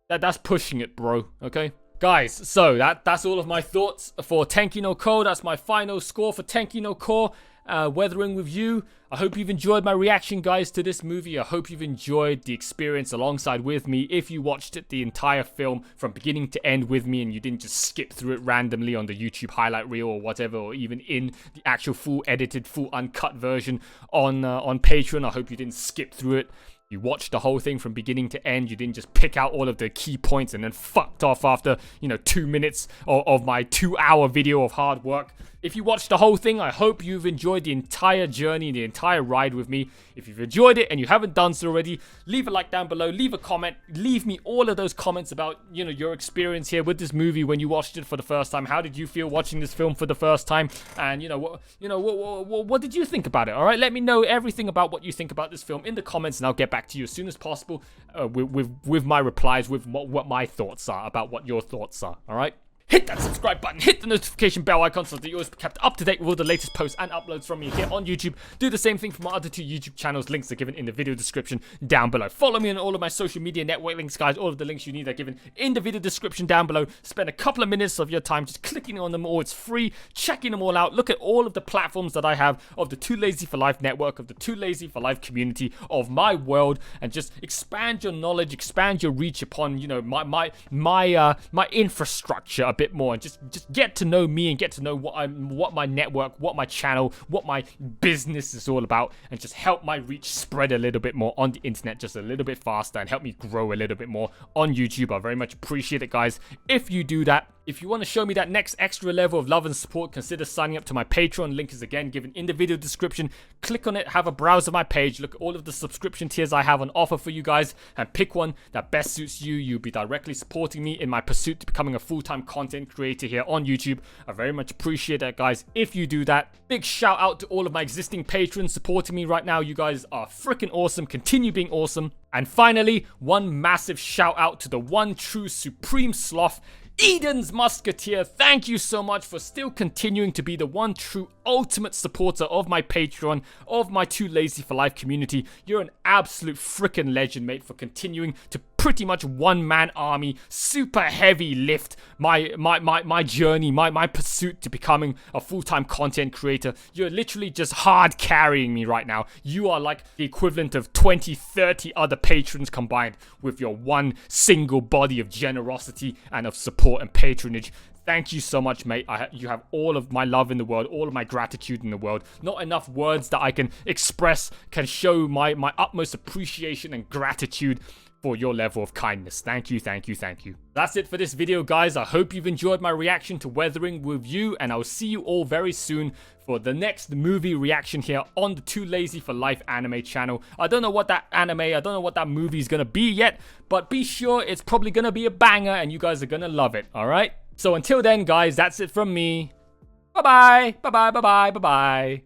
Speaker 1: that's pushing it, bro, okay? Guys, so that's all of my thoughts for Tenki no Ko. That's my final score for Tenki no Ko. Weathering with You. I hope you've enjoyed my reaction, guys, to this movie. I hope you've enjoyed the experience alongside with me. If you watched it, the entire film from beginning to end with me, and you didn't just skip through it randomly on the YouTube highlight reel or whatever, or even in the actual full edited, full uncut version on Patreon, I hope you didn't skip through it. You watched the whole thing from beginning to end. You didn't just pick out all of the key points and then fucked off after, 2 minutes of my 2-hour video of hard work. If you watched the whole thing, I hope you've enjoyed the entire journey, the entire ride with me. If you've enjoyed it and you haven't done so already, leave a like down below, leave a comment, leave me all of those comments about, your experience here with this movie when you watched it for the first time. How did you feel watching this film for the first time? And, what did you think about it? All right, let me know everything about what you think about this film in the comments, and I'll get back to you as soon as possible with my replies, with what my thoughts are about what your thoughts are. All right. Hit that subscribe button, hit the notification bell icon so that you're always kept up to date with all the latest posts and uploads from me here on YouTube. Do the same thing for my other 2 YouTube channels. Links are given in the video description down below. Follow me on all of my social media network links, guys. All of the links you need are given in the video description down below. Spend a couple of minutes of your time just clicking on them all. It's free, checking them all out. Look at all of the platforms that I have of the Too Lazy for Life network, of the Too Lazy for Life community, of my world, and just expand your knowledge, expand your reach upon, my infrastructure a bit more, and just get to know me and get to know what my network, what my channel, what my business is all about, and just help my reach spread a little bit more on the internet just a little bit faster and help me grow a little bit more on YouTube. I very much appreciate it, guys, if you do that. If you want to show me that next extra level of love and support, consider signing up to my Patreon. Link is again given in the video description. Click on it, have a browse of my page, look at all of the subscription tiers I have on offer for you guys, and pick one that best suits you. You'll be directly supporting me in my pursuit to becoming a full-time content creator here on YouTube. I very much appreciate that, guys, if you do that. Big shout out to all of my existing patrons supporting me right now. You guys are freaking awesome. Continue being awesome. And finally, one massive shout out to the one true supreme sloth, Eden's Musketeer. Thank you so much for still continuing to be the one true ultimate supporter of my Patreon, of my Too Lazy for Life community. You're an absolute freaking legend, mate, for continuing to pretty much one-man army, super heavy lift my journey, my pursuit to becoming a full-time content creator. You're literally just hard carrying me right now. You are like the equivalent of 20-30 other patrons combined with your one single body of generosity and of support and patronage. Thank you so much, mate. You have all of my love in the world, all of my gratitude in the world. Not enough words that I can express can show my utmost appreciation and gratitude for your level of kindness. Thank you, thank you, thank you. That's it for this video, guys. I hope you've enjoyed my reaction to Weathering with You, and I'll see you all very soon for the next movie reaction here on the Too Lazy for Life anime channel. I don't know what that movie is gonna be yet, but be sure it's probably gonna be a banger and you guys are gonna love it, alright? So until then, guys, that's it from me. Bye-bye, bye-bye, bye-bye, bye-bye.